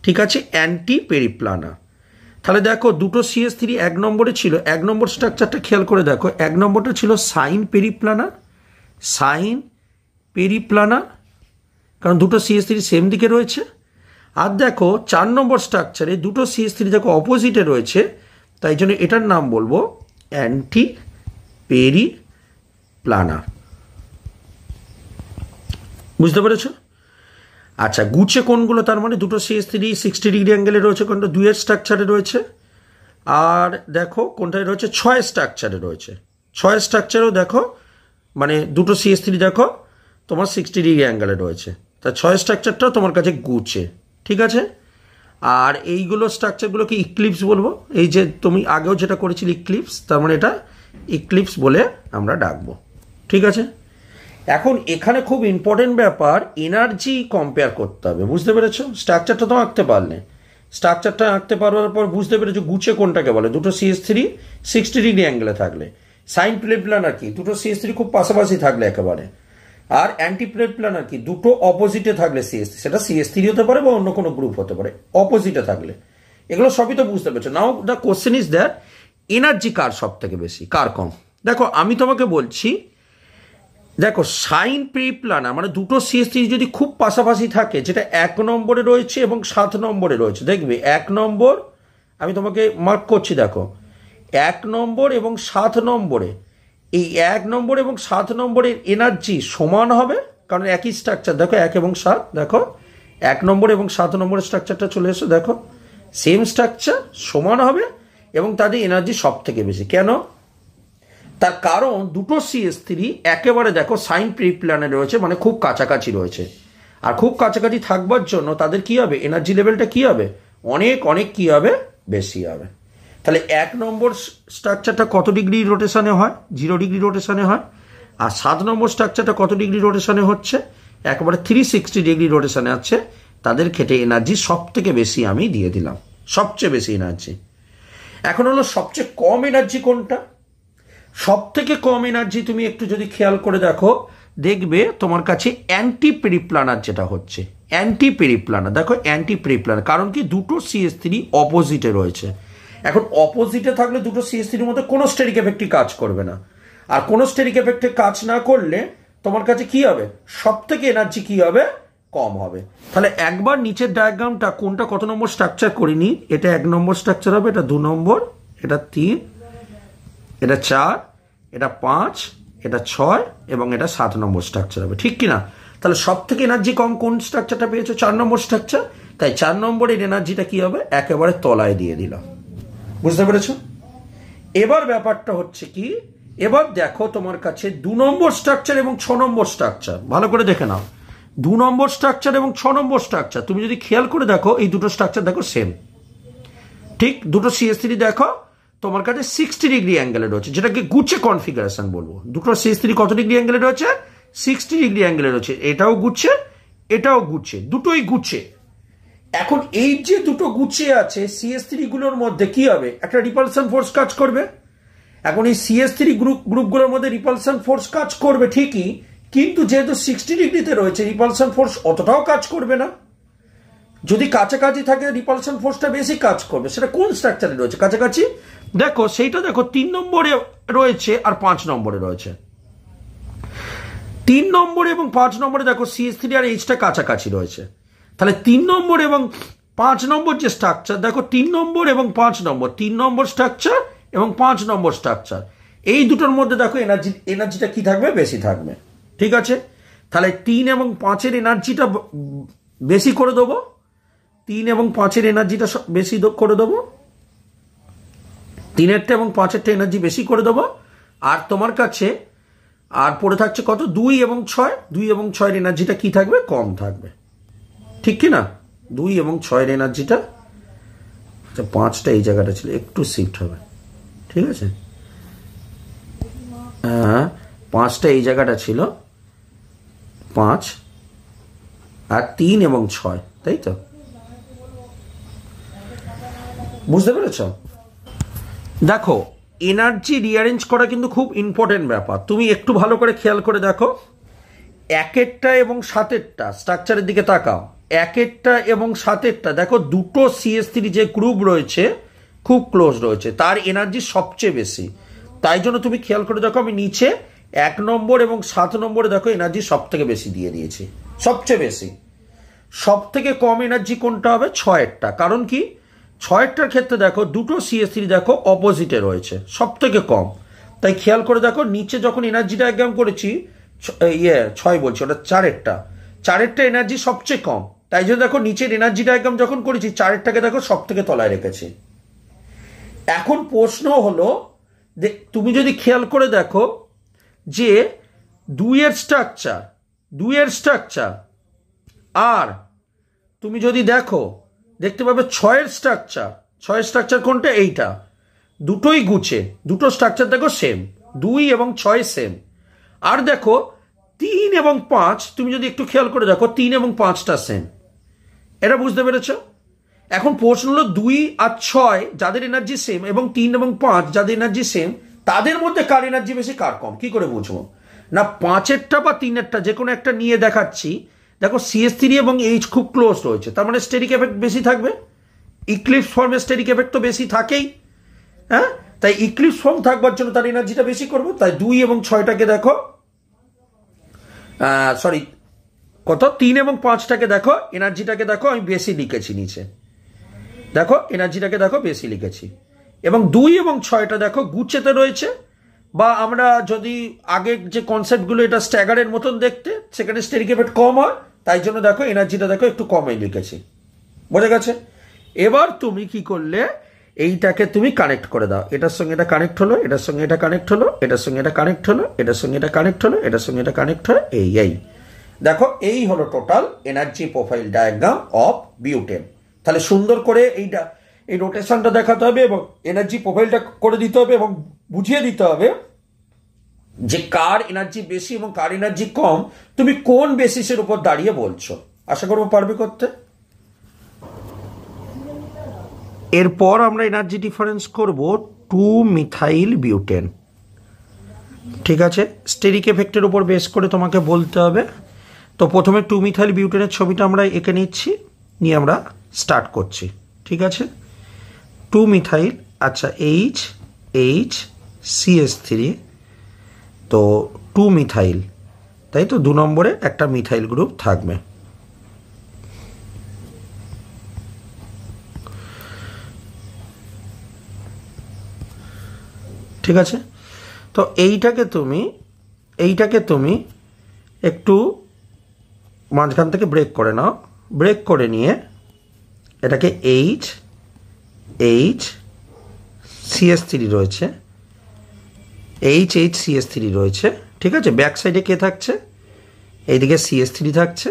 ঠিক আছে, অ্যান্টি পেরিপ্লানার। তাহলে দেখো দুটো CH3 1 নম্বরে ছিল, 1 নম্বর স্ট্রাকচারটা খেয়াল করে দেখো, 1 নম্বরটা ছিল সাইন পেরিপ্লানার, কারণ দুটো CH3 সেম দিকে রয়েছে। আর দেখো 4 নম্বর স্ট্রাকচারে দুটো CH3 দেখো অপোজিটে রয়েছে, তাই জন্য এটার নাম বলবো অ্যান্টি পেরিপ্লানার। বুঝতে পেরেছো? আচ্ছা, গুছে কোনগুলো, তার মানে দুটো CH3 60 ডিগ্রি অ্যাঙ্গেলে রয়েছে, কোনটা 2 এর স্ট্রাকচারে রয়েছে, আর দেখো কোনটায় রয়েছে, 6 স্ট্রাকচারে রয়েছে। 6 স্ট্রাকচারেও দেখো মানে দুটো CS3 দেখো তোমার 60 ডিগ্রি অ্যাঙ্গেলে রয়েছে। তা 6 স্ট্রাকচারটাও তোমার কাছে গুছে, ঠিক আছে। আর এইগুলো স্ট্রাকচারগুলোকে ইক্লিপস বলবো। এই যে তুমি আগেও যেটা করেছিলে ইক্লিপস, তার মানে এটা ইক্লিপস বলে আমরা ডাকবো, ঠিক আছে। এখন এখানে খুব ইম্পর্টেন্ট ব্যাপার, এনার্জি কম্পেয়ার করতে হবে, বুঝতে পেরেছো। স্ট্রাকচারটা তো আঁকতে পারলে, স্ট্রাকচারটা আঁকতে পারবার পর বুঝতে পেরেছো গুছে কোনটাকে বলে। দুটো CS3 60 ডিগ্রি অ্যাঙ্গেলে থাকলে, সাইন প্লেট প্ল্যানার কি দুটো CS3 খুব পাশাপাশি থাকলে একেবারে, আর অ্যান্টি প্লেট প্ল্যানার কি দুটো অপোজিটে থাকলে CS3, সেটা CS3 হতে পারে বা অন্য কোনো গ্রুপ হতে পারে, অপোজিটে থাকলে। এগুলো সবই তো বুঝতে পেরেছো। Now the question is that energy কার সব থেকে বেশি কার কম। দেখো আমি তোমাকে বলছি, দেখো সাইন প্রি প্ল্যানার মানে দুটো CS3 যদি খুব পাশাপাশি থাকে, যেটা 1 নম্বরে রয়েছে এবং 7 নম্বরে রয়েছে, দেখবে 1 নম্বর, আমি তোমাকে মার্ক করছি, দেখো 1 নম্বর এবং 7 নম্বরে, এই 1 নম্বর এবং 7 নম্বরের এনার্জি সমান হবে, কারণ একই স্ট্রাকচার। দেখো 1 এবং 7, দেখো 1 নম্বর এবং 7 নম্বরের স্ট্রাকচারটা চলে এসো, দেখো সেম স্ট্রাকচার, সমান হবে এবং তাদের এনার্জি সব থেকে বেশি। কেন? তার কারণ দুটো CS3 একেবারে দেখো সাইন প্রি প্ল্যানে রয়েছে, মানে খুব কাছাকাছি রয়েছে। আর খুব কাছাকাছি থাকবার জন্য তাদের কি হবে, এনার্জি লেভেলটা কি হবে, অনেক অনেক কি হবে, বেশি হবে। তাহলে 1 নম্বর স্ট্রাকচারটা কত ডিগ্রি রোটেশনে হয়, 0 ডিগ্রি রোটেশনে হয়। আর 7 নম্বর স্ট্রাকচারটা কত ডিগ্রি রোটেশনে হচ্ছে, একেবারে 360 ডিগ্রি রোটেশনে আছে। তাদের ক্ষেত্রে এনার্জি সব থেকে বেশি আমি দিয়ে দিলাম, সবচেয়ে বেশি এনার্জি। এখন হলো সবচেয়ে কম এনার্জি কোনটা। সব থেকে কম এনার্জি তুমি একটু যদি খেয়াল করে দেখো, দেখবে তোমার কাছে অ্যান্টি পেরিপ্লানার যেটা হচ্ছে, অ্যান্টি পেরিপ্লানার। দেখো অ্যান্টি পেরিপ্লানার, কারণ কি দুটো CS3 অপোজিটে রয়েছে। এখন অপোজিটে থাকলে দুটো CS3 মধ্যে কোনো স্টেরিক এফেক্টই কাজ করবে না। আর কোনো স্টেরিক এফেক্টে কাজ না করলে তোমার কাছে কি হবে, সব থেকে এনার্জি কি হবে, কম হবে। তাহলে একবার নিচের ডায়াগ্রামটা কোনটা কত নম্বর স্ট্রাকচার করিনি, এটা 1 নম্বর স্ট্রাকচার হবে, এটা 2 নম্বর, এটা 3, এটা 4, এটা 5, এটা 6 এবং এটা 7 নম্বর স্ট্রাকচার হবে, ঠিক কিনা। তাহলে সব থেকে এনার্জি কম কোন স্ট্রাকচারটা পেয়েছো, 4 নম্বর স্ট্রাকচার। তাই 4 নম্বরের এনার্জিটা কি হবে, একেবারে তলায় দিয়ে দিলাম, বুঝতে পেরেছো। এবার ব্যাপারটা হচ্ছে কি, এবার দেখো তোমার কাছে 2 নম্বর স্ট্রাকচার এবং 6 নম্বর স্ট্রাকচার, ভালো করে দেখে নাও। 2 নম্বর স্ট্রাকচার এবং 6 নম্বর স্ট্রাকচার তুমি যদি খেয়াল করে দেখো, এই দুটো স্ট্রাকচার দেখো সেম, ঠিক। দুটো CS3 দেখো তোমার কাছে 60 ডিগ্রি অ্যাঙ্গেলে রয়েছে, যেটাকে গুচ্ছে কনফিগারেশন বলবো। দুটো CS3 কত ডিগ্রি অ্যাঙ্গেলে রয়েছে, 60 ডিগ্রি অ্যাঙ্গেলে রয়েছে। এটাও গুচ্ছে, এটাও গুচ্ছে, দুটোই গুচ্ছে। এখন এই যে দুটো গুছে আছে CS3 গুলোর মধ্যে কি হবে, একটা রিপালশন ফোর্স কাজ করবে। এখন এই CS3 গ্রুপগুলোর মধ্যে রিপালশন ফোর্স কাজ করবে ঠিকই, কিন্তু যেহেতু 60 ডিগ্রিতে রয়েছে রিপালশন ফোর্স অতটাও কাজ করবে না। যদি কাছাকাছি থাকে রিপালশন ফোর্সটা বেশি কাজ করবে। সেটা কোন স্ট্রাকচারে রয়েছে কাছাকাছি, দেখো সেইটা দেখো 3 নম্বরে রয়েছে আর 5 নম্বরে রয়েছে। 3 নম্বরে এবং 5 নম্বরে দেখো CS3 আর Hটা কাছাকাছি রয়েছে। তাহলে 3 নম্বর এবং 5 নম্বর যে স্ট্রাকচার, দেখো 3 নম্বর এবং 5 নম্বর, 3 নম্বর স্ট্রাকচার এবং 5 নম্বর স্ট্রাকচার, এই দুটোর মধ্যে দেখো এনার্জিটা কি থাকবে, বেশি থাকবে, ঠিক আছে। তাহলে 3 এবং 5-এর এনার্জিটা বেশি করে দেবো, 3 এবং 5-এর এনার্জিটা বেশি করে দেবো, 3-এরটা এবং 5-এরটা এনার্জি বেশি করে দেবো। আর তোমার কাছে আর পড়ে থাকছে কত, 2 এবং 6, 2 এবং 6-এর এনার্জিটা কি থাকবে, কম থাকবে, ঠিক কি না। 2 এবং 6-এর এনার্জিটা, 5টা এই জায়গাটা ছিল, একটু শিফট হবে, ঠিক আছে। হ্যাঁ 5টা এই জায়গাটা ছিল, 5 আর 3 এবং 6, তাই তো, বুঝতে পেরেছ। দেখো এনার্জি রিঅ্যারেঞ্জ করা কিন্তু খুব ইম্পর্টেন্ট ব্যাপার। তুমি একটু ভালো করে খেয়াল করে দেখো, 1-এরটা এবং 7-এরটা স্ট্রাকচারের দিকে তাকাও, 1-এরটা এবং 7-এরটা দেখো দুটো CS3 যে গ্রুপ রয়েছে খুব ক্লোজ রয়েছে, তার এনার্জি সবচেয়ে বেশি। তাই জন্য তুমি খেয়াল করে দেখো, আমি নিচে 1 নম্বর এবং 7 নম্বরে দেখো এনার্জি সব থেকে বেশি দিয়ে দিয়েছি, সবচেয়ে বেশি। সব থেকে কম এনার্জি কোনটা হবে, 6-এরটা। কারণ কি, 6-এরটার ক্ষেত্রে দেখো দুটো CS3 দেখো অপোজিটে রয়েছে, সব থেকে কম। তাই খেয়াল করে দেখো নিচে যখন এনার্জি ডায়াগ্রাম করেছি, 6 বলছি, ওটা 4-এরটা, 4-এরটা এনার্জি সবচেয়ে কম। তাই জন্য দেখো নিচের এনার্জি ডায়াগ্রাম যখন করেছি 4-এরটাকে দেখো সব থেকে তলায় রেখেছি। এখন প্রশ্ন হলো যে তুমি যদি খেয়াল করে দেখো যে 2 এর স্ট্রাকচার আর তুমি যদি দেখো দেখতে পাবে 6 এর স্ট্রাকচার কোনটা? এইটা। দুটোই গুছে, দুটো স্ট্রাকচার দেখো সেম, 2 এবং 6 সেম। আর দেখো 3 এবং 5 তুমি যদি একটু খেয়াল করে দেখো 3 এবং 5টা সেম। এটা বুঝতে পেরেছ? এখন প্রশ্ন হলো 2 আর 6 যাদের এনার্জি সেম এবং 3 এবং 5 যাদের এনার্জি সেম, তাদের মধ্যে কার এনার্জি বেশি কার কম, কি করে বুঝবো? না 5এরটা বা 3এরটা যে কোনো একটা নিয়ে দেখাচ্ছি। দেখো CS3 এবং H খুব ক্লোজ রয়েছে, তার মানে স্টেরিক এফেক্ট বেশি থাকবে। ইক্লিপস ফর্মে স্টেরিক এফেক্ট তো বেশি থাকেই, হ্যাঁ? তাই ইক্লিপস ফর্ম থাকবার জন্য তার এনার্জিটা বেশি করবো। তাই 2 এবং 6টাকে দেখো, সরি কত, 3 এবং 5টাকে দেখো, এনার্জিটাকে দেখো আমি বেশি লিখেছি নিচে, দেখো এনার্জিটাকে দেখো বেশি লিখেছি। এবং 2 এবং 6টা দেখো গুচ্ছেতে রয়েছে, বা আমরা যদি আগের যে কনসেপ্টগুলো এটা স্ট্যাগারের মতন দেখতে, সেখানে স্টেরিক এফেক্ট কম হয়, তাই জন্য দেখো এনার্জিটা দেখো একটু কমই লিখেছি। বোঝা গেছে? এবার তুমি কি করলে, এইটাকে তুমি কানেক্ট করে দাও, এটার সঙ্গে এটা কানেক্ট হলো, এটার সঙ্গে এটা কানেক্ট হলো, এটার সঙ্গে এটা কানেক্ট হলো, এটার সঙ্গে এটা কানেক্ট হলো, এটার সঙ্গে এটা কানেক্ট হলো, এই দেখো এই হলো total energy profile diagram of butane. তাহলে সুন্দর করে এই রোটেশনটা দেখাতে হবে এবং এনার্জি প্রোফাইলটা করে দিতে হবে এবং বুঝিয়ে দিতে হবে যে কার এনার্জি বেশি এবং কার এনার্জি কম, তুমি কোন বেসিসের উপর দাঁড়িয়ে বলছো। আশা করবো পারবে করতে। এরপর আমরা এনার্জি ডিফারেন্স করব 2 মিথাইল বিউটেন। ঠিক আছে, স্টেরিক এফেক্টের উপর বেস করে তোমাকে বলতে হবে। তো প্রথমে 2 মিথাইল বিউটেনের ছবিটা আমরা এঁকে নিচ্ছি, নিয়ে আমরা স্টার্ট করছি। ঠিক আছে, 2 মিথাইল, আচ্ছা HCS3, তো 2 মিথাইল, তাই তো 2 নম্বরে একটা মিথাইল গ্রুপ থাকবে। ঠিক আছে, তো এইটাকে তুমি একটু মাঝখান থেকে ব্রেক করে নাও। ব্রেক করে নিয়ে এটাকে HCS3 রয়েছে, HCS3 রয়েছে। ঠিক আছে, ব্যাক সাইডে কে থাকছে? এইদিকে CS3 থাকছে,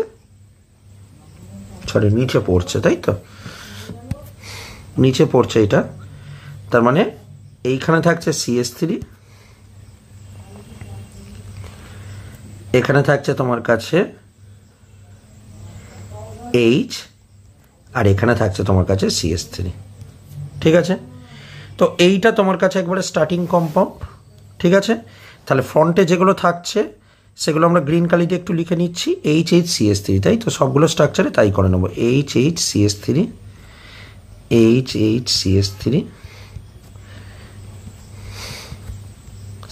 সরি নিচে পড়ছে, তাই তো নিচে পড়ছে এটা। তার মানে এইখানে থাকছে CS3, এখানে থাকছে তোমার কাছে H, আর এখানে থাকছে তোমার কাছে CS3। ঠিক আছে, তো এইটা তোমার কাছে একবারে স্টার্টিং কম্পাউন্ড। ঠিক আছে, তাহলে ফ্রন্টে যেগুলো থাকছে সেগুলো আমরা গ্রিন কালিতে একটু লিখে নিচ্ছি, HCS3, তাই তো সবগুলো স্ট্রাকচারে তাই করে নেবো, HCS3,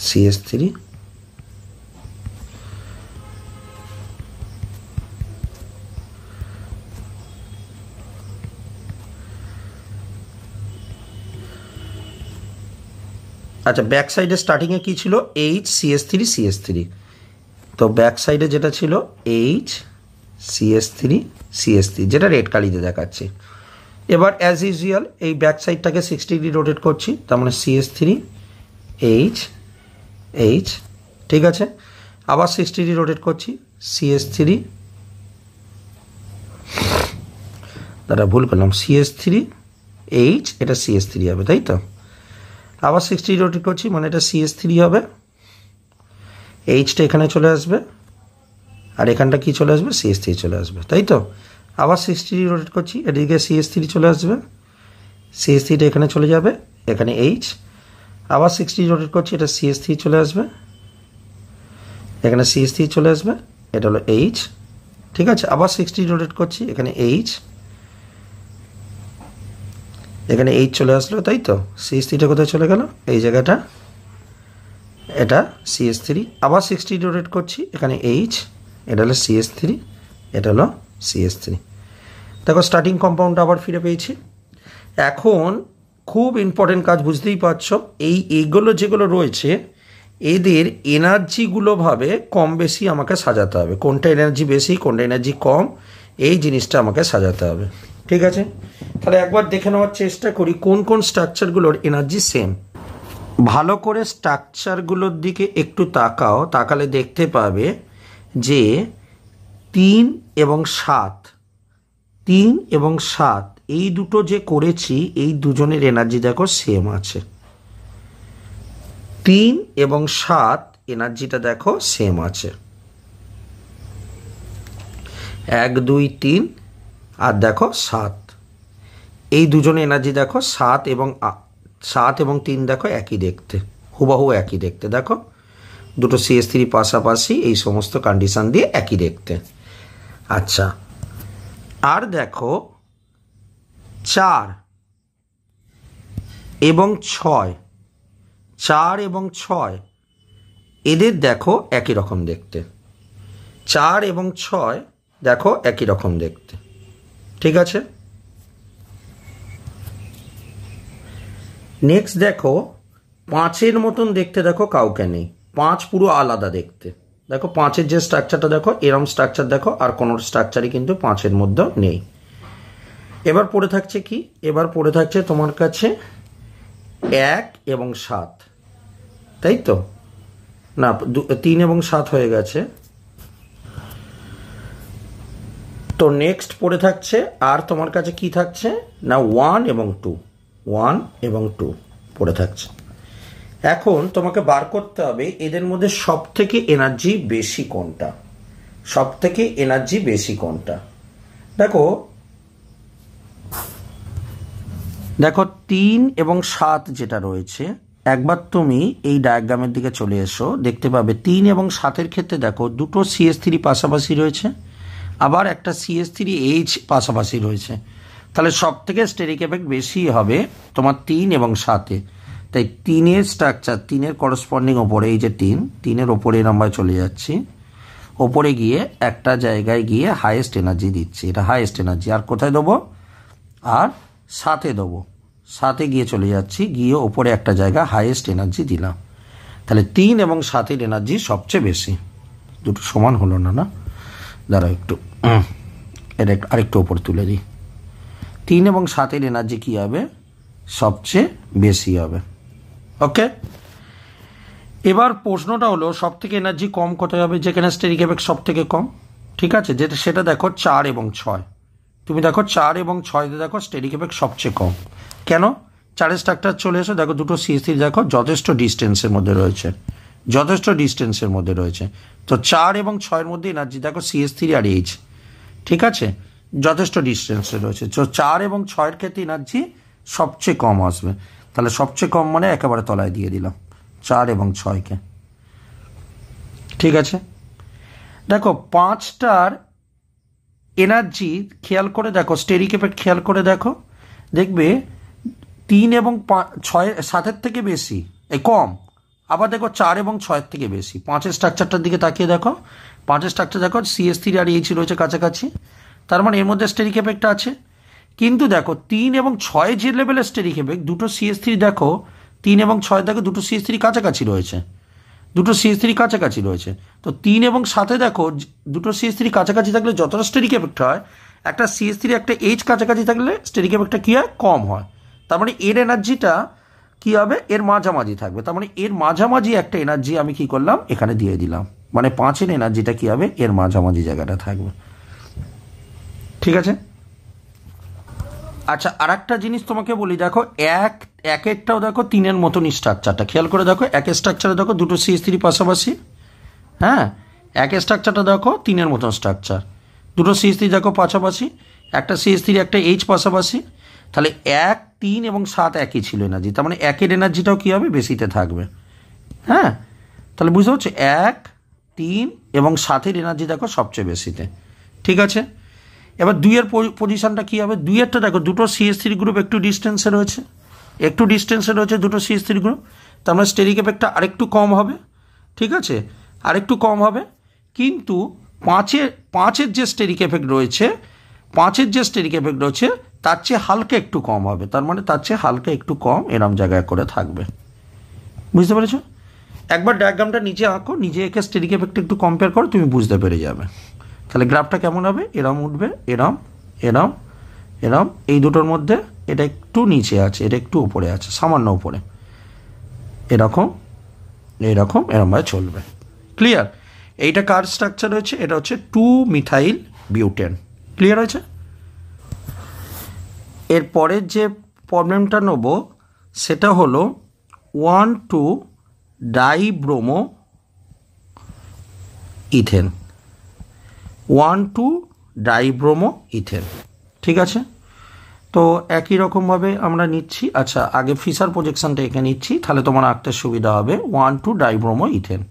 CS3, আচ্ছা ব্যাক সাইডে স্টার্টিংয়ে কী ছিল? HCS3, তো ব্যাক সাইডে যেটা ছিল HCS3, যেটা রেড কালিতে দেখাচ্ছে। এবার অ্যাজ ইউজুয়াল এই ব্যাক সাইডটাকে 60 ডিগ্রি রোটেট করছি, তার মানে CS3, H। ঠিক আছে, আবার 60 ডিগ্রি রোটেট করছি, CS3, দাঁড়া ভুল করলাম, CS3, H, এটা CS3 হবে, তাই তো। আবার 60 রোটেট করছি, মানে এটা CS3 হবে, Hটা এখানে চলে আসবে, আর এখানটা কি চলে আসবে? CS3 চলে আসবে, তাই তো। আবার 60 রোটেট করছি, এদিকে CS3 চলে আসবে, CS3টা এখানে চলে যাবে, এখানে H। আবার 60 রোটেট করছি, এটা CS3 চলে আসবে, এখানে CS3 চলে আসবে, এটা হলো H। ঠিক আছে, আবার 60 রোটেট করছি, এখানে H, এখানে H চলে আসলো, তাই তো। CS3টা কোথায় চলে গেল? এই জায়গাটা, এটা CS3। আবার 60 রোটেট করছি, এখানে H, এটা হলো CS3, এটা হলো CS3। দেখো স্টার্টিং কম্পাউন্ডটা আবার ফিরে পেয়েছি। এখন খুব ইম্পর্টেন্ট কাজ, বুঝতেই পারছো, এইগুলো যেগুলো রয়েছে এদের এনার্জিগুলো ভাবে কম বেশি আমাকে সাজাতে হবে, কোনটা এনার্জি বেশি কোনটা এনার্জি কম, এই জিনিসটা আমাকে সাজাতে হবে। ঠিক আছে, তাহলে একবার দেখে নেওয়ার চেষ্টা করি কোন কোন স্ট্রাকচারগুলোর এনার্জি সেম। ভালো করে স্ট্রাকচারগুলোর দিকে একটু তাকাও, তাকালে দেখতে পাবে যে 3 এবং 7, 3 এবং 7 এই দুটো যে করেছি এই দুজনের এনার্জি দেখো সেম আছে। 3 এবং 7 এনার্জিটা দেখো সেম আছে, 1 2 3 আর দেখো 7, এই দুজনের এনার্জি দেখো 7 এবং 3 দেখো একই দেখতে, হুবাহু একই দেখতে। দেখো দুটো CH3 পাশাপাশি, এই সমস্ত কন্ডিশন দিয়ে একই দেখতে। আচ্ছা, আর দেখো 4 এবং 6, 4 এবং 6 এদের দেখো একই রকম দেখতে, 4 এবং 6 দেখো একই রকম দেখতে। ঠিক আছে, নেক্সট দেখো 5-এর মতন দেখতে দেখো কাউকে নেই, 5 পুরো আলাদা দেখতে। দেখো 5-এর যে স্ট্রাকচারটা দেখো এরম স্ট্রাকচার দেখো, আর কোনো স্ট্রাকচারই কিন্তু 5-এর মধ্যে নেই। এবার পড়ে থাকছে কি, এবার পড়ে থাকছে তোমার কাছে 1 এবং 7, তাই তো না, 3 এবং 7 হয়ে গেছে। তো নেক্সট পড়ে থাকছে আর তোমার কাছে কি থাকছে না 1 এবং 2, 1 এবং 2 পড়ে থাকছে। এখন তোমাকে বার করতে হবে এদের মধ্যে সব থেকে এনার্জি বেশি কোনটা, সব থেকে এনার্জি বেশি কোনটা। দেখো দেখো 3 এবং 7 যেটা রয়েছে, একবার তুমি এই ডায়াগ্রামের দিকে চলে এসো, দেখতে পাবে 3 এবং 7-এর ক্ষেত্রে দেখো দুটো CH3 পাশাপাশি রয়েছে, আবার একটা CH3H পাশাপাশি রয়েছে। তাহলে সব থেকে স্টেরিক এফেক্ট বেশি হবে তোমার 3 এবং 7-এ। তাই 3-এর স্ট্রাকচার, 3-এর করসপন্ডিং ওপরে, এই যে 3-এর ওপরে নাম্বার চলে যাচ্ছি, ওপরে গিয়ে একটা জায়গায় গিয়ে হাইয়েস্ট এনার্জি দিচ্ছি, এটা হাইয়েস্ট এনার্জি। আর কোথায় দেবো, আর 7-এ দেবো, 7-এ গিয়ে চলে যাচ্ছি, গিয়ে ওপরে একটা জায়গা হাইয়েস্ট এনার্জি দিলাম। তাহলে 3 এবং 7-এর এনার্জি সবচেয়ে বেশি। দুটো সমান হলো না, না দাঁড়াও একটু, এটা আরেকটু ওপর তুলে দিই। 3 এবং 7-এর এনার্জি কী হবে, সবচেয়ে বেশি হবে। ওকে, এবার প্রশ্নটা হলো সব থেকে এনার্জি কম কোথায় হবে, যেখানে স্টেরিক এফেক্ট সব থেকে কম। ঠিক আছে, যেটা সেটা দেখো 4 এবং 6। তুমি দেখো 4 এবং 6-তে দেখো স্টেরিক এফেক্ট সবচেয়ে কম। কেন, 4-এর স্ট্রাকচার চলে এসো, দেখো দুটো CH3 দেখো যথেষ্ট ডিস্টেন্সের মধ্যে রয়েছে, যথেষ্ট ডিস্টেন্সের মধ্যে রয়েছে। তো 4 এবং 6-এর মধ্যে এনার্জি দেখো CH3 আর H, ঠিক আছে, যথেষ্ট ডিস্টেন্সে রয়েছে। তো 4 এবং 6-এর ক্ষেত্রে এনার্জি সবচেয়ে কম আসবে। তাহলে সবচেয়ে কম মানে একেবারে তলায় দিয়ে দিলাম 4 এবং 6-কে। ঠিক আছে, দেখো 5টার এনার্জি খেয়াল করে দেখো, স্টেরিক এফেক্ট খেয়াল করে দেখো, দেখবে 3 এবং 7-এর থেকে বেশি, এই কম। আবার দেখো 4 এবং 6-এর থেকে বেশি। 5-এর স্ট্রাকচারটার দিকে তাকিয়ে দেখো, 5-এর স্ট্রাকচার দেখো CH3 আর H রয়েছে কাছাকাছি, তার মানে এর মধ্যে স্টেরিক এফেক্ট আছে। কিন্তু দেখো 3 এবং 6 যে লেভেলের স্টেরিক এফেক্ট, দুটো CH3 দেখো 3 এবং 6 দেখো দুটো CH3 কাছাকাছি রয়েছে, দুটো CH3 কাছাকাছি রয়েছে। তো 3 এবং 7-এ দেখো দুটো CH3 কাছাকাছি থাকলে যতটা স্টেরিক এফেক্ট হয়, একটা CH3 একটা H কাছাকাছি থাকলে স্টেরিক এফেক্টটা কী হয়, কম হয়। তার মানে এর এনার্জিটা কী হবে, এর মাঝামাঝি থাকবে। তার মানে এর মাঝামাঝি একটা এনার্জি আমি কি করলাম, এখানে দিয়ে দিলাম। মানে 5-এর এনার্জিটা কী হবে, এর মাঝামাঝি জায়গাটা থাকবে। ঠিক আছে, আচ্ছা আর একটা জিনিস তোমাকে বলি, দেখো একেরটাও দেখো 3-এর মতনই স্ট্রাকচারটা খেয়াল করে দেখো, একের স্ট্রাকচারে দেখো দুটো CH3 পাশাপাশি, হ্যাঁ, একের স্ট্রাকচারটা দেখো 3-এর মতন স্ট্রাকচার, দুটো CH3 দেখো পাশাপাশি, একটা CH3 একটা H পাশাপাশি। তাহলে 1, 3 এবং 7 একই ছিল এনার্জি, তার মানে একের এনার্জিটাও কী হবে, বেশিতে থাকবে। হ্যাঁ, তাহলে বুঝতে পারছো, 1, 3 এবং 7-এর এনার্জি দেখো সবচেয়ে বেশিতে। ঠিক আছে, এবার 2-এর পজিশনটা কী হবে, 2-এরটা দেখো দুটো CH3 গ্রুপ একটু ডিস্টেন্সে রয়েছে, একটু ডিস্টেন্সে রয়েছে দুটো CH3 গ্রুপ, তার মানে স্টেরিক এফেক্টটা আরেকটু কম হবে। ঠিক আছে, আরেকটু কম হবে। কিন্তু 5-এর যে স্টেরিক এফেক্ট রয়েছে, 5-এর যে স্টেরিক এফেক্ট রয়েছে তার চেয়ে হালকা একটু কম হবে, তার মানে তার চেয়ে হালকা একটু কম এরম জায়গায় করে থাকবে। বুঝতে পেরেছো, একবার ডায়াগ্রামটা নিচে আঁকো, নিজে এঁকে স্টেরিক এফেক্ট একটু কম্পেয়ার করো, তুমি বুঝতে পেরে যাবে। তাহলে গ্রাফটা কেমন হবে, এরম উঠবে, এরম এরম এরকম এই দুটোর মধ্যে এটা একটু নিচে আছে, এটা একটু উপরে আছে, সামান্য উপরে, এরকম এরকমভাবে চলবে। ক্লিয়ার? এইটা কার স্ট্রাকচার হয়েছে? এটা হচ্ছে 2-মিথাইল বিউটেন। ক্লিয়ার হয়েছে? এরপরের যে প্রবলেমটা নেব সেটা হলো 1,2-ডাইব্রোমো ইথেন। 1,2-ডাইব্রোমো ইথেন। ঠিক আছে? তো একই রকমভাবে আমরা নিচ্ছি। আচ্ছা, আগে ফিশার প্রজেকশনটা এঁকে নিচ্ছি, তাহলে তোমার আঁকতে সুবিধা হবে। 1,2-ডাইব্রোমো ইথেন।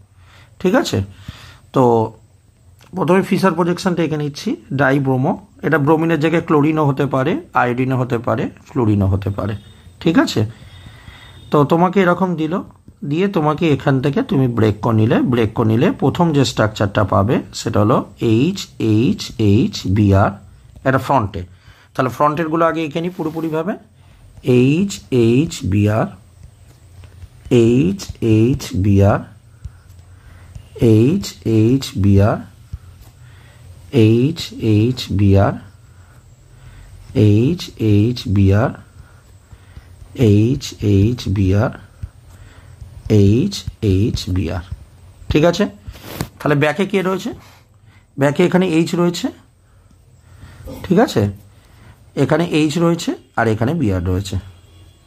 ঠিক আছে? তো প্রথমে ফিশার প্রজেকশনটা এঁকে নিচ্ছি। ডাইব্রোমো, এটা ব্রোমিনের জায়গায় ক্লোরিনও হতে পারে, আয়োডিনও হতে পারে, ফ্লোরিনও হতে পারে। ঠিক আছে? তো তোমাকে এরকম দিল, দিয়ে তোমাকে এখান থেকে তুমি ব্রেক করে নিলে প্রথম যে স্ট্রাকচারটা পাবে সেটা হলো HHHBr। এটা ফ্রন্টে, তাহলে ফ্রন্টেরগুলো আগে এখানে পুরোপুরিভাবে HHBr, HHBr, HHBr, HHBR, HHBR, HHBR, HHBR। ঠিক আছে? তাহলে ব্যাকে কে রয়েছে? ব্যাকে এখানে H রয়েছে। ঠিক আছে? এখানে H রয়েছে আর এখানে Br রয়েছে।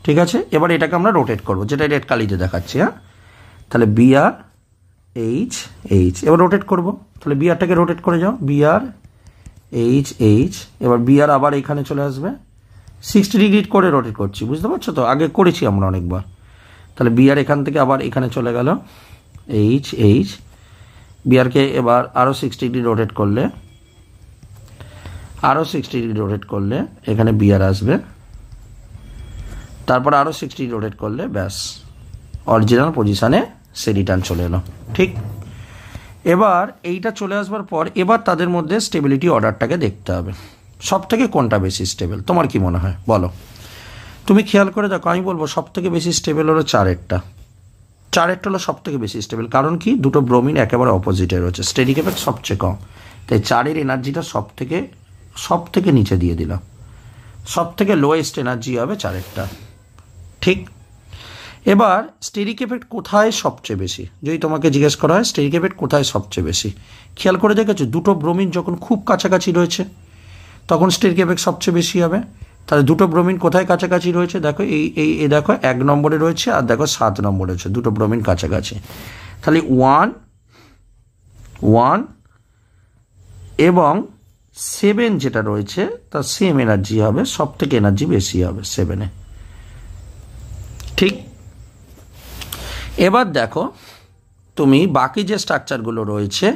ঠিক আছে? এবার এটাকে আমরা রোটেট করব, যেটা রেড কালিতে দেখাচ্ছি। হ্যাঁ, তাহলে Br H H, এবার রোটেট করব। তাহলে বিআরটাকে রোটেট করে যাও, Br H H। এবার Br আবার এখানে চলে আসবে, 60 ডিগ্রি করে রোটেট করছি, বুঝতে পারছো তো? আগে করেছি আমরা অনেকবার। তাহলে Br এখান থেকে আবার এখানে চলে গেল, H H। Brকে এবার আরও 60 ডিগ্রি রোটেট করলে, এখানে Br আসবে, তারপর আরও 60 ডিগ্রি রোটেট করলে ব্যাস অরিজিনাল পজিশানে সে রিটার্ন চলে এলো। ঠিক? এবার এইটা চলে আসবার পর এবার তাদের মধ্যে স্টেবিলিটি অর্ডারটাকে দেখতে হবে, সব থেকে কোনটা বেশি স্টেবল। তোমার কি মনে হয় বলো? তুমি খেয়াল করে দেখো, আমি বলবো সব থেকে বেশি স্টেবল হলো 4-এরটা। 4-এরটা হলো সব থেকে বেশি স্টেবল, কারণ কি? দুটো ব্রোমিন একেবারে অপোজিটে রয়েছে, স্টেরিক এফেক্ট সবচেয়ে কম, তাই 4-এর এনার্জিটা সব থেকে নিচে দিয়ে দিলাম। সব থেকে লোয়েস্ট এনার্জি হবে 4-এরটা। ঠিক? এবার স্টেরিক এফেক্ট কোথায় সবচেয়ে বেশি? যদি তোমাকে জিজ্ঞেস করা হয় স্টেরিক এফেক্ট কোথায় সবচেয়ে বেশি, খেয়াল করে দেখেছো দুটো ব্রোমিন যখন খুব কাছাকাছি রয়েছে তখন স্টেরিক এফেক্ট সবচেয়ে বেশি হবে। তাহলে দুটো ব্রোমিন কোথায় কাছাকাছি রয়েছে? দেখো এই দেখো 1 নম্বরে রয়েছে আর দেখো 7 নম্বরে রয়েছে, দুটো ব্রোমিন কাছাকাছি। তাহলে 1 এবং 7 যেটা রয়েছে তার সেম এনার্জি হবে, সব থেকে এনার্জি বেশি হবে 7-এ। ঠিক? এবার দেখো তুমি বাকি যে স্ট্রাকচারগুলো রয়েছে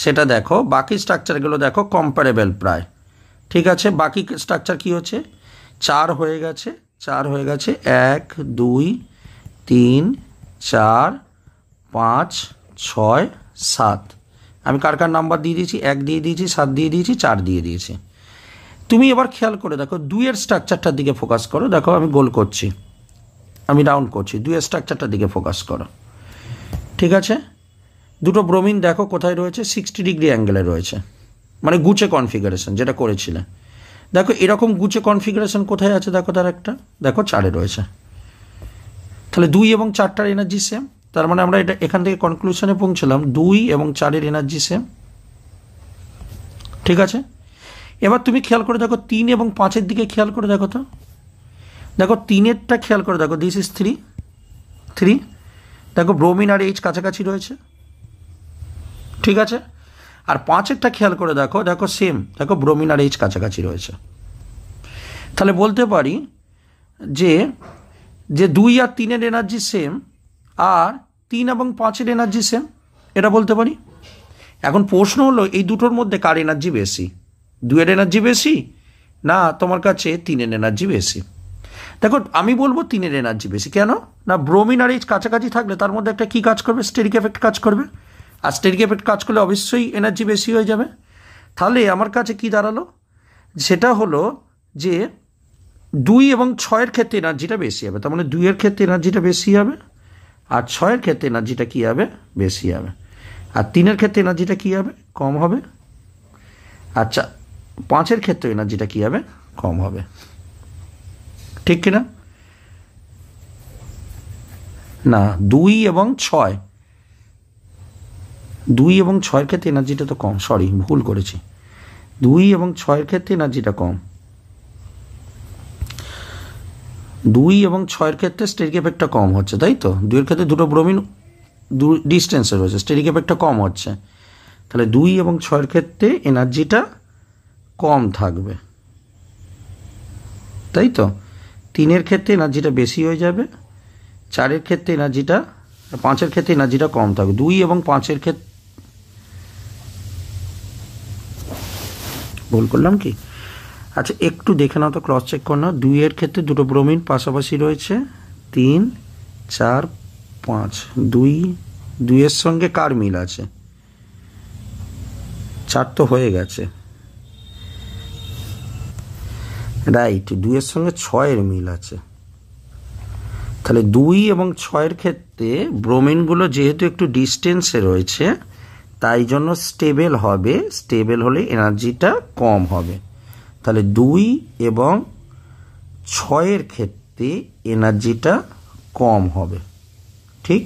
সেটা দেখো, বাকি স্ট্রাকচারগুলো দেখো কম্পারেবল প্রায়। ঠিক আছে? বাকি স্ট্রাকচার কী হচ্ছে? 4 হয়ে গেছে, 1 2 3 4 5 6 7। আমি কার নাম্বার দিয়ে দিয়েছি? 1 দিয়ে দিয়েছি, 7 দিয়ে দিয়েছি, 4 দিয়ে দিয়েছি। তুমি এবার খেয়াল করে দেখো 2-এর স্ট্রাকচারটার দিকে ফোকাস করো। দেখো আমি গোল করছি, আমি রাউন্ড করছি, 2-এর স্ট্রাকচারটার দিকে ফোকাস করো। ঠিক আছে? দুটো ব্রোমিন দেখো কোথায় রয়েছে? 60 ডিগ্রি অ্যাঙ্গেলে রয়েছে, মানে গুচে কনফিগারেশন যেটা করেছিলে। দেখো এরকম গুচে কনফিগারেশন কোথায় আছে? দেখো তার একটা, দেখো 4-এ রয়েছে। তাহলে 2 এবং 4টার এনার্জি সেম, তার মানে আমরা এটা এখান থেকে কনক্লুশনে পৌঁছলাম 2 এবং 4-এর এনার্জি সেম। ঠিক আছে? এবার তুমি খেয়াল করে দেখো 3 এবং 5-এর দিকে খেয়াল করে দেখো তো। দেখো 3-এরটা খেয়াল করে দেখো, দিস ইজ 3। দেখো ব্রোমিন আর H কাছাকাছি রয়েছে। ঠিক আছে? আর 5-এরটা খেয়াল করে দেখো, দেখো সেম, দেখো ব্রোমিন আর H কাছাকাছি রয়েছে। তাহলে বলতে পারি যে 2 আর 3-এর এনার্জি সেম আর 3 এবং 5-এর এনার্জি সেম, এটা বলতে পারি। এখন প্রশ্ন হলো এই দুটোর মধ্যে কার এনার্জি বেশি? 2-এর এনার্জি বেশি না তোমার কাছে 3-এর এনার্জি বেশি? দেখো আমি বলবো 3-এর এনার্জি বেশি। কেন না? ব্রোমিন আর H কাছাকাছি থাকলে তার মধ্যে একটা কী কাজ করবে? স্টেরিক এফেক্ট কাজ করবে, আর স্টেরিক এফেক্ট কাজ করলে অবশ্যই এনার্জি বেশি হয়ে যাবে। তাহলে আমার কাছে কি দাঁড়ালো? সেটা হলো যে 2 এবং 6-এর ক্ষেত্রে এনার্জিটা বেশি হবে, তার মানে 2-এর ক্ষেত্রে এনার্জিটা বেশি হবে আর 6-এর ক্ষেত্রে এনার্জিটা কী হবে? বেশি হবে। আর 3-এর ক্ষেত্রে এনার্জিটা কী হবে? কম হবে। আচ্ছা, 5-এর ক্ষেত্রে এনার্জিটা কী হবে? কম হবে, ঠিক কিনা? না, 2 এবং 6, 2 এবং 6-এর ক্ষেত্রে এনার্জিটা তো কম, সরি ভুল করেছি, 2 এবং 6-এর ক্ষেত্রে এনার্জিটা কম। 2 এবং 6-এর ক্ষেত্রে স্টেরিক এফেক্টটা কম হচ্ছে, তাই তো? 2-এর ক্ষেত্রে দুটো ব্রোমিন ডিস্টেন্সে রয়েছে, স্টেরিক এফেক্টটা কম হচ্ছে, তাহলে 2 এবং 6-এর ক্ষেত্রে এনার্জিটা কম থাকবে, তাই তো? 3-এর ক্ষেত্রে এনার্জিটা বেশি হয়ে যাবে, 4-এর ক্ষেত্রে এনার্জিটা, 5-এর ক্ষেত্রে এনার্জিটা কম থাকবে। 2 এবং 5-এর ক্ষেত্রে ভুল করলাম কি? আচ্ছা একটু দেখে নাও তো, ক্রস চেক করে নাও। 2-এর ক্ষেত্রে দুটো ব্রোমিন পাশাপাশি রয়েছে, 3, 4, 5। 2-এর সঙ্গে কার মিল আছে? 4 তো হয়ে গেছে, রাইট। 2-এর সঙ্গে 6-এর মিল আছে, তাহলে 2 এবং 6-এর ক্ষেত্রে ব্রোমিনগুলো যেহেতু একটু ডিস্টেন্সে রয়েছে তাই জন্য স্টেবল হবে, স্টেবল হলে এনার্জিটা কম হবে, তাহলে 2 এবং 6-এর ক্ষেত্রে এনার্জিটা কম হবে, ঠিক?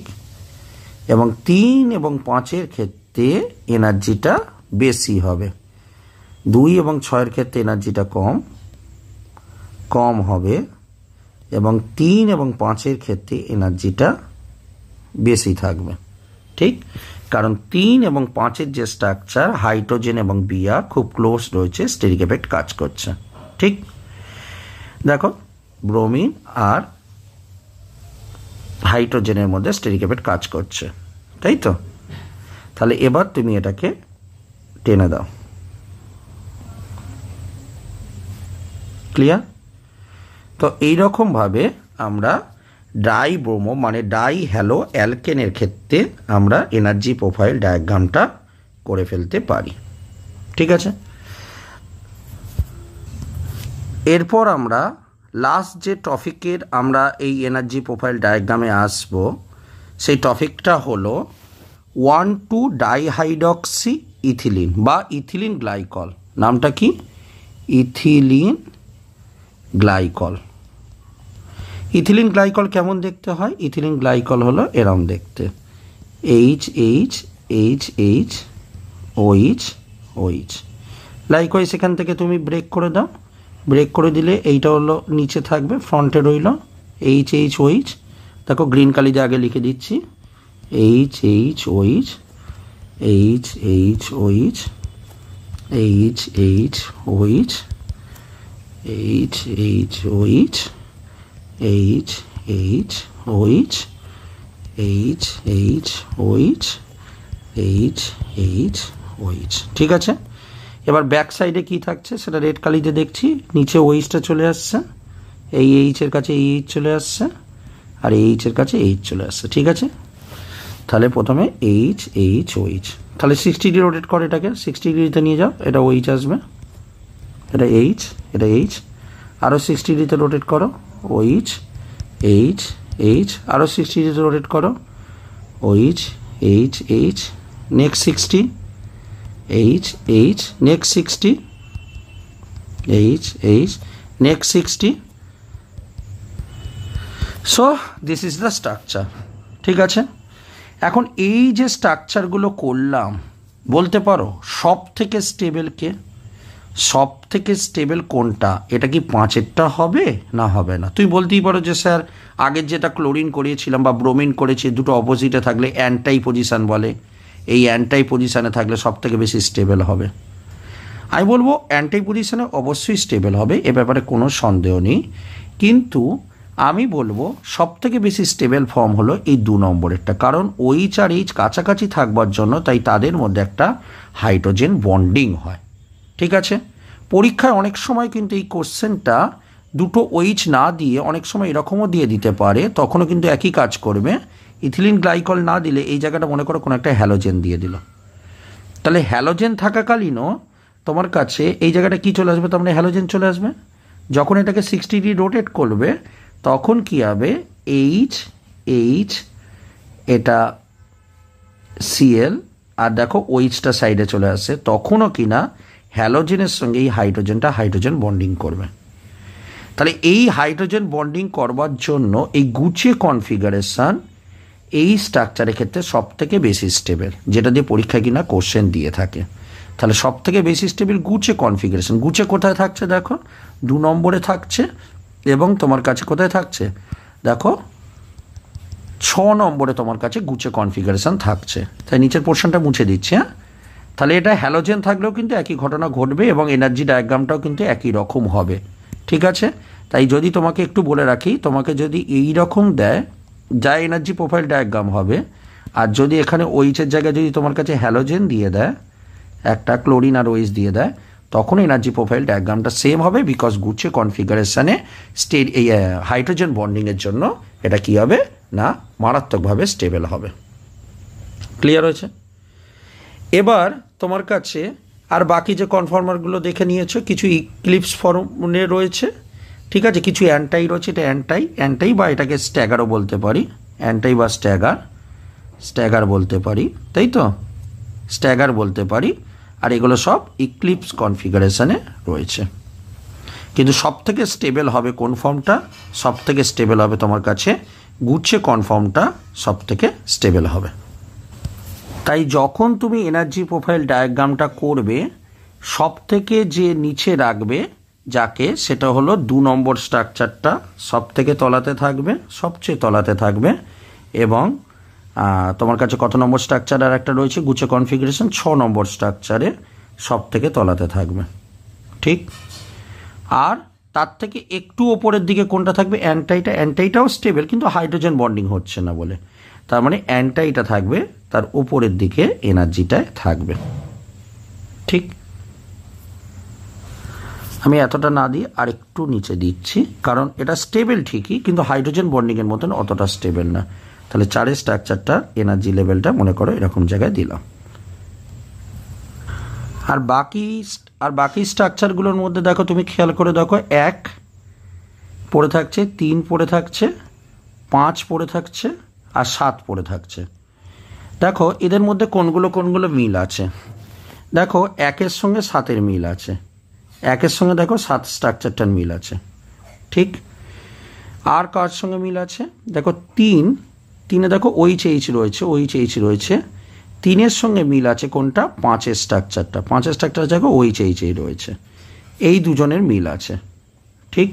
এবং 3 এবং 5-এর ক্ষেত্রে এনার্জিটা বেশি হবে। 2 এবং 6-এর ক্ষেত্রে এনার্জিটা কম হবে এবং 3 এবং 5-এর ক্ষেত্রে এনার্জিটা বেশি থাকবে, ঠিক? কারণ 3 এবং 5-এর যে স্ট্রাকচার হাইড্রোজেন এবং বিআর খুব ক্লোজ রয়েছে, স্টেরিক এফেক্ট কাজ করছে, ঠিক? দেখো ব্রোমিন আর হাইড্রোজেনের মধ্যে স্টেরিক এফেক্ট কাজ করছে, তাই তো? তাহলে এবার তুমি এটাকে টেনে দাও, ক্লিয়ার? তো এইরকমভাবে আমরা ডাই ব্রোমো মানে ডাই হ্যালো অ্যালকেনের ক্ষেত্রে আমরা এনার্জি প্রোফাইল ডায়াগ্রামটা করে ফেলতে পারি, ঠিক আছে? এরপর আমরা লাস্ট যে টপিকের আমরা এই এনার্জি প্রোফাইল ডায়াগ্রামে আসব সেই টপিকটা হলো 1,2-ডাইহাইড্রক্সি ইথিলিন বা ইথিলিন গ্লাইকল। নামটা কি? Ethylene glycol. ইথিলিন গ্লাইকল কেমন দেখতে হয়? ইথিলিন গ্লাইকল হলো এরম দেখতে, OH। লাইকওয়াইজ এখান থেকে তুমি ব্রেক করে দাও, ব্রেক করে দিলে এইটা হলো নিচে থাকবে, ফ্রন্টে রইল OH। দেখো গ্রিন কালি দিয়ে আগে লিখে দিচ্ছি, OH, ঠিক আছে? এবার ব্যাক সাইডে কি থাকছে সেটা রেড কালিতে দেখছি, নিচে OH-টা চলে আসছে, এই H-এর কাছে OH চলে আসছে আর H-এর কাছে H চলে আসছে, ঠিক আছে? তাহলে প্রথমে OH, তাহলে 60 ডিগ্রি রোটেট করে, এটাকে 60 ডিগ্রিতে নিয়ে যাও, এটা OH আসবে, এটা H, আরও 60 ডিগ্রিতে রোটেট করো, OH, আরও 60 ডিগ্রিতে রোটেট করো, OH, next 60, next 60, next 60। So this is the structure, ঠিক আছে? এখন এই যে স্ট্রাকচারগুলো করলাম, বলতে পারো সব থেকে স্টেবল কে? সব থেকে স্টেবল কোনটা? এটা কি 5-এরটা হবে না হবে না? তুই বলতেই পারো যে স্যার আগের যেটা ক্লোরিন করিয়েছিলাম বা ব্রোমিন করেছি দুটো অপোজিটে থাকলে অ্যান্টাই পজিশান বলে, এই অ্যান্টাই পজিশানে থাকলে সব থেকে বেশি স্টেবল হবে। আমি বলবো অ্যান্টাই পজিশানে অবশ্যই স্টেবল হবে, এ ব্যাপারে কোনো সন্দেহ নেই, কিন্তু আমি বলবো সব থেকে বেশি স্টেবল ফর্ম হলো এই 2 নম্বরেরটা, কারণ OH আর H কাছাকাছি থাকবার জন্য তাই তাদের মধ্যে একটা হাইড্রোজেন বন্ডিং হয়, ঠিক আছে? পরীক্ষায় অনেক সময় কিন্তু এই কোশ্চেনটা দুটো OH না দিয়ে অনেক সময় এরকমও দিয়ে দিতে পারে, তখনও কিন্তু একই কাজ করবে। ইথিলিন গ্লাইকল না দিলে এই জায়গাটা মনে করো কোনো একটা হ্যালোজেন দিয়ে দিল, তাহলে হ্যালোজেন থাকাকালীনও তোমার কাছে এই জায়গাটা কি চলে আসবে? তোমার হ্যালোজেন চলে আসবে। যখন এটাকে 60 ডিগ্রি রোটেট করবে তখন কি হবে? H, এটা Cl, আর দেখো OH-টা সাইডে চলে আসছে, তখনও কিনা হ্যালোজেনের সঙ্গে এই হাইড্রোজেনটা হাইড্রোজেন বন্ডিং করবে, তাহলে এই হাইড্রোজেন বন্ডিং করবার জন্য এই গুচে কনফিগারেশন এই স্ট্রাকচারের ক্ষেত্রে সব থেকে বেশি স্টেবল, যেটা দিয়ে পরীক্ষায় কিনা কোশ্চেন দিয়ে থাকে। তাহলে সব থেকে বেশি স্টেবল গুচে কনফিগারেশন। গুচে কোথায় থাকছে দেখো, 2 নম্বরে থাকছে, এবং তোমার কাছে কোথায় থাকছে দেখো 6 নম্বরে তোমার কাছে গুচে কনফিগারেশন থাকছে। তাই নিচের পোর্শনটা মুছে দিচ্ছি। হ্যাঁ, তাহলে এটা হ্যালোজেন থাকলেও কিন্তু একই ঘটনা ঘটবে এবং এনার্জি ডায়াগ্রামটাও কিন্তু একই রকম হবে। ঠিক আছে, তাই যদি তোমাকে একটু বলে রাখি, তোমাকে যদি এই রকম দেয় যা এনার্জি প্রোফাইল ডায়াগ্রাম হবে, আর যদি এখানে ওইচের জায়গায় যদি তোমার কাছে হ্যালোজেন দিয়ে দেয়, একটা ক্লোরিন আর ওইচ দিয়ে দেয়, তখন এনার্জি প্রোফাইল ডায়াগ্রামটা সেম হবে, বিকজ গুচ্ছে কনফিগারেশনে এই হাইড্রোজেন বন্ডিংয়ের জন্য এটা কী হবে না মারাত্মকভাবে স্টেবল হবে। ক্লিয়ার হয়েছে? এবার তোমার কাছে আর বাকি যে কনফর্মারগুলো দেখে নিয়েছো, কিছু ইক্লিপস ফর্মে রয়েছে, ঠিক আছে, কিছু অ্যান্টাই রয়েছে। এটা অ্যান্টাই বা এটাকে স্ট্যাগারও বলতে পারি, অ্যান্টাই বা স্ট্যাগার বলতে পারি, তাই তো, স্ট্যাগার বলতে পারি। আর এগুলো সব ইক্লিপস কনফিগারেশনে রয়েছে। কিন্তু সব থেকে স্টেবল হবে কোন ফর্মটা? সব থেকে স্টেবল হবে তোমার কাছে গুচ্ছে কনফর্মটা সব থেকে স্টেবল হবে। তাই যখন তুমি এনার্জি প্রোফাইল ডায়াগ্রামটা করবে, সব থেকে যে নিচে রাখবে যাকে, সেটা হলো 2 নম্বর স্ট্রাকচারটা সব থেকে তলাতে থাকবে, সবচেয়ে তলাতে থাকবে। এবং তোমার কাছে কত নম্বর স্ট্রাকচার আর একটা রয়েছে গুচ্ছে কনফিগারেশন, 6 নম্বর স্ট্রাকচারে সব থেকে তলাতে থাকবে। ঠিক, আর তার থেকে একটু ওপরের দিকে কোনটা থাকবে? অ্যান্টাইটাও স্টেবল, কিন্তু হাইড্রোজেন বন্ডিং হচ্ছে না বলে, তার মানে অ্যান্টাইটা থাকবে তার উপরের দিকে, এনার্জিটায় থাকবে। ঠিক, আমি এতটা না দিয়ে আর একটু নিচে দিচ্ছি, কারণ এটা স্টেবল ঠিকই, কিন্তু হাইড্রোজেন বন্ডিংয়ের মতন অতটা স্টেবল না। তাহলে 4 স্ট্রাকচারটা এনার্জি লেভেলটা মনে করো এরকম জায়গায় দিলাম। আর বাকি স্ট্রাকচারগুলোর মধ্যে দেখো, তুমি খেয়াল করে দেখো, 1 পড়ে থাকছে, 3 পড়ে থাকছে, 5 পড়ে থাকছে, আর 7 পড়ে থাকছে। দেখো এদের মধ্যে কোনগুলো মিল আছে। দেখো 1-এর সঙ্গে 7-এর মিল আছে, 1-এর সঙ্গে দেখো 7 স্ট্রাকচারটার মিল আছে। ঠিক, আর কার সঙ্গে মিল আছে? দেখো 3-এ দেখো OH রয়েছে। 3-এর সঙ্গে মিল আছে কোনটা? 5-এর স্ট্রাকচারটা। 5-এর স্ট্রাকচার দেখো OH রয়েছে, এই দুজনের মিল আছে। ঠিক,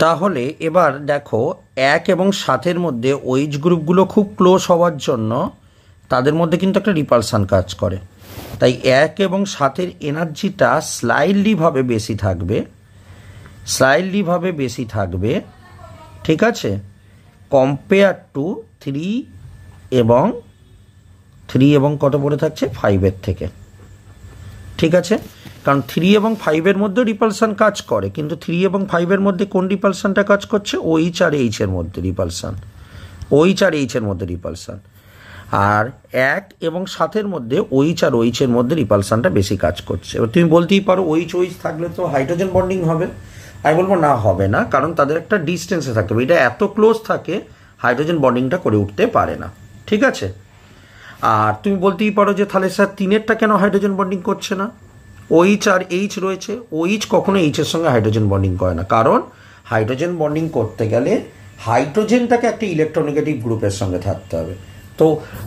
তাহলে এবার দেখো 1 এবং 7-এর মধ্যে OH গ্রুপগুলো খুব ক্লোজ হওয়ার জন্য তাদের মধ্যে কিন্তু একটা রিপালসান কাজ করে। তাই 1 এবং 7-এর এনার্জিটা স্লাইটলিভাবে বেশি থাকবে, ঠিক আছে, কম্পেয়ার টু 3 এবং কত পড়ে থাকছে? 5-এর থেকে। ঠিক আছে, কারণ 3 এবং 5-এর মধ্যে রিপালসান কাজ করে, কিন্তু 3 এবং 5-এর মধ্যে কোন রিপালসানটা কাজ করছে? OH আর H-এর মধ্যে রিপালসান, আর 1 এবং 7-এর মধ্যে OH আর OH-এর মধ্যে রিপালসানটা বেশি কাজ করছে। এবার তুমি বলতেই পারো OH থাকলে তো হাইড্রোজেন বন্ডিং হবে। আমি বলবো না, হবে না, কারণ তাদের একটা ডিস্টেন্সে থাকতে হবে। এটা এত ক্লোজ থাকে হাইড্রোজেন বন্ডিংটা করে উঠতে পারে না। ঠিক আছে, আর তুমি বলতেই পারো যে তাহলে স্যার 3-এরটা কেন হাইড্রোজেন বন্ডিং করছে না? OH আর H রয়েছে, OH কখনো H-এর সঙ্গে হাইড্রোজেন বন্ডিং করে না, কারণ হাইড্রোজেন বন্ডিং করতে গেলে হাইড্রোজেনটাকে একটা ইলেকট্রোনেগেটিভ গ্রুপের সঙ্গে থাকতে হবে। তো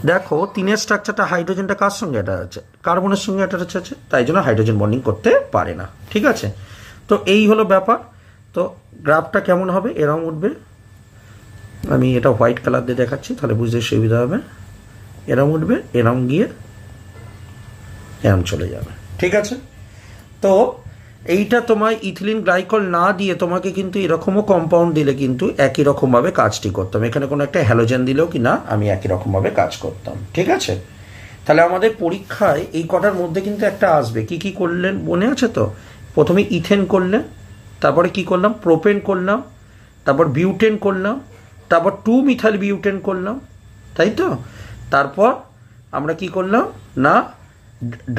দেখো 3-এর স্ট্রাকচারটা, হাইড্রোজেনটা কার সঙ্গে অ্যাটাচ আছে? কার্বনের সঙ্গে অ্যাটাচ আছে, তাই জন্য হাইড্রোজেন বন্ডিং করতে পারে না। ঠিক আছে, তো এই হলো ব্যাপার। তো গ্রাফটা কেমন হবে? এরম উঠবে, আমি এটা হোয়াইট কালার দিয়ে দেখাচ্ছি তাহলে বুঝতে সুবিধা হবে। এরম উঠবে, এরম গিয়ে এরম চলে যাবে। ঠিক আছে, তো এইটা তোমায় ইথিলিন গ্লাইকল না দিয়ে তোমাকে কিন্তু এরকমও কম্পাউন্ড দিলে কিন্তু একই রকমভাবে কাজটি করতাম। এখানে কোনো একটা হ্যালোজেন দিলেও কি না আমি একই রকমভাবে কাজ করতাম। ঠিক আছে, তাহলে আমাদের পরীক্ষায় এই কটার মধ্যে কিন্তু একটা আসবে। কি করলেন মনে আছে তো? প্রথমে ইথেন করলে, তারপরে কি করলাম? প্রোপেন করলাম, তারপর বিউটেন করলাম, তারপর 2-মিথাইল বিউটেন করলাম, তাই তো? তারপর আমরা কি করলাম না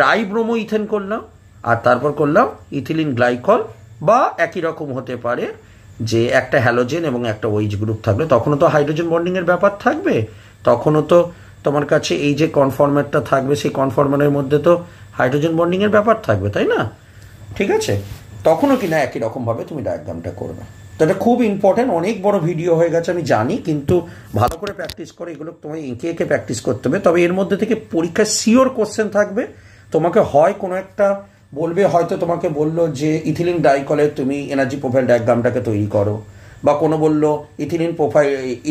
ডাইব্রোমো ইথেন করলাম, আর তারপর করলাম ইথিলিন গ্লাইকল, বা একই রকম হতে পারে যে একটা হ্যালোজেন এবং একটা OH গ্রুপ থাকলে তখনও তো হাইড্রোজেন বন্ডিংয়ের ব্যাপার থাকবে, তখনও তো তোমার কাছে এই যে কনফর্মারটা থাকবে সেই কনফর্মারের মধ্যে তো হাইড্রোজেন বন্ডিংয়ের ব্যাপার থাকবে, তাই না? ঠিক আছে, তখনও কিনা একই রকমভাবে তুমি ডায়াগ্রামটা করবে। তো এটা খুব ইম্পর্ট্যান্ট, অনেক বড় ভিডিও হয়ে গেছে আমি জানি, কিন্তু ভালো করে প্র্যাকটিস করে এগুলো তোমায় এঁকে এঁকে প্র্যাকটিস করতে হবে। তবে এর মধ্যে থেকে পরীক্ষায় শিওর কোশ্চেন থাকবে, তোমাকে হয় কোনো একটা বলবে, হয়তো তোমাকে বললো যে ইথিলিন ডাইকলের তুমি এনার্জি প্রোফাইল ডায়াগ্রামটাকে তৈরি করো, বা কোনো বললো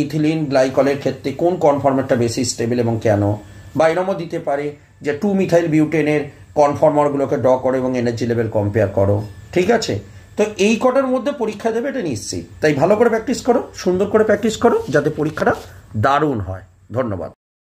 ইথিলিন গ্লাইকলের ক্ষেত্রে কোন কনফর্মারটা বেশি স্টেবল এবং কেন, বা এরমও দিতে পারে যে 2 মিথাইল বিউটেনের কনফর্মারগুলোকে ড্র করো এবং এনার্জি লেভেল কম্পেয়ার করো। ঠিক আছে, তো এই কটার মধ্যে পরীক্ষা দেবে এটা নিশ্চিত। তাই ভালো করে প্র্যাকটিস করো, সুন্দর করে প্র্যাকটিস করো, যাতে পরীক্ষাটা দারুণ হয়। ধন্যবাদ।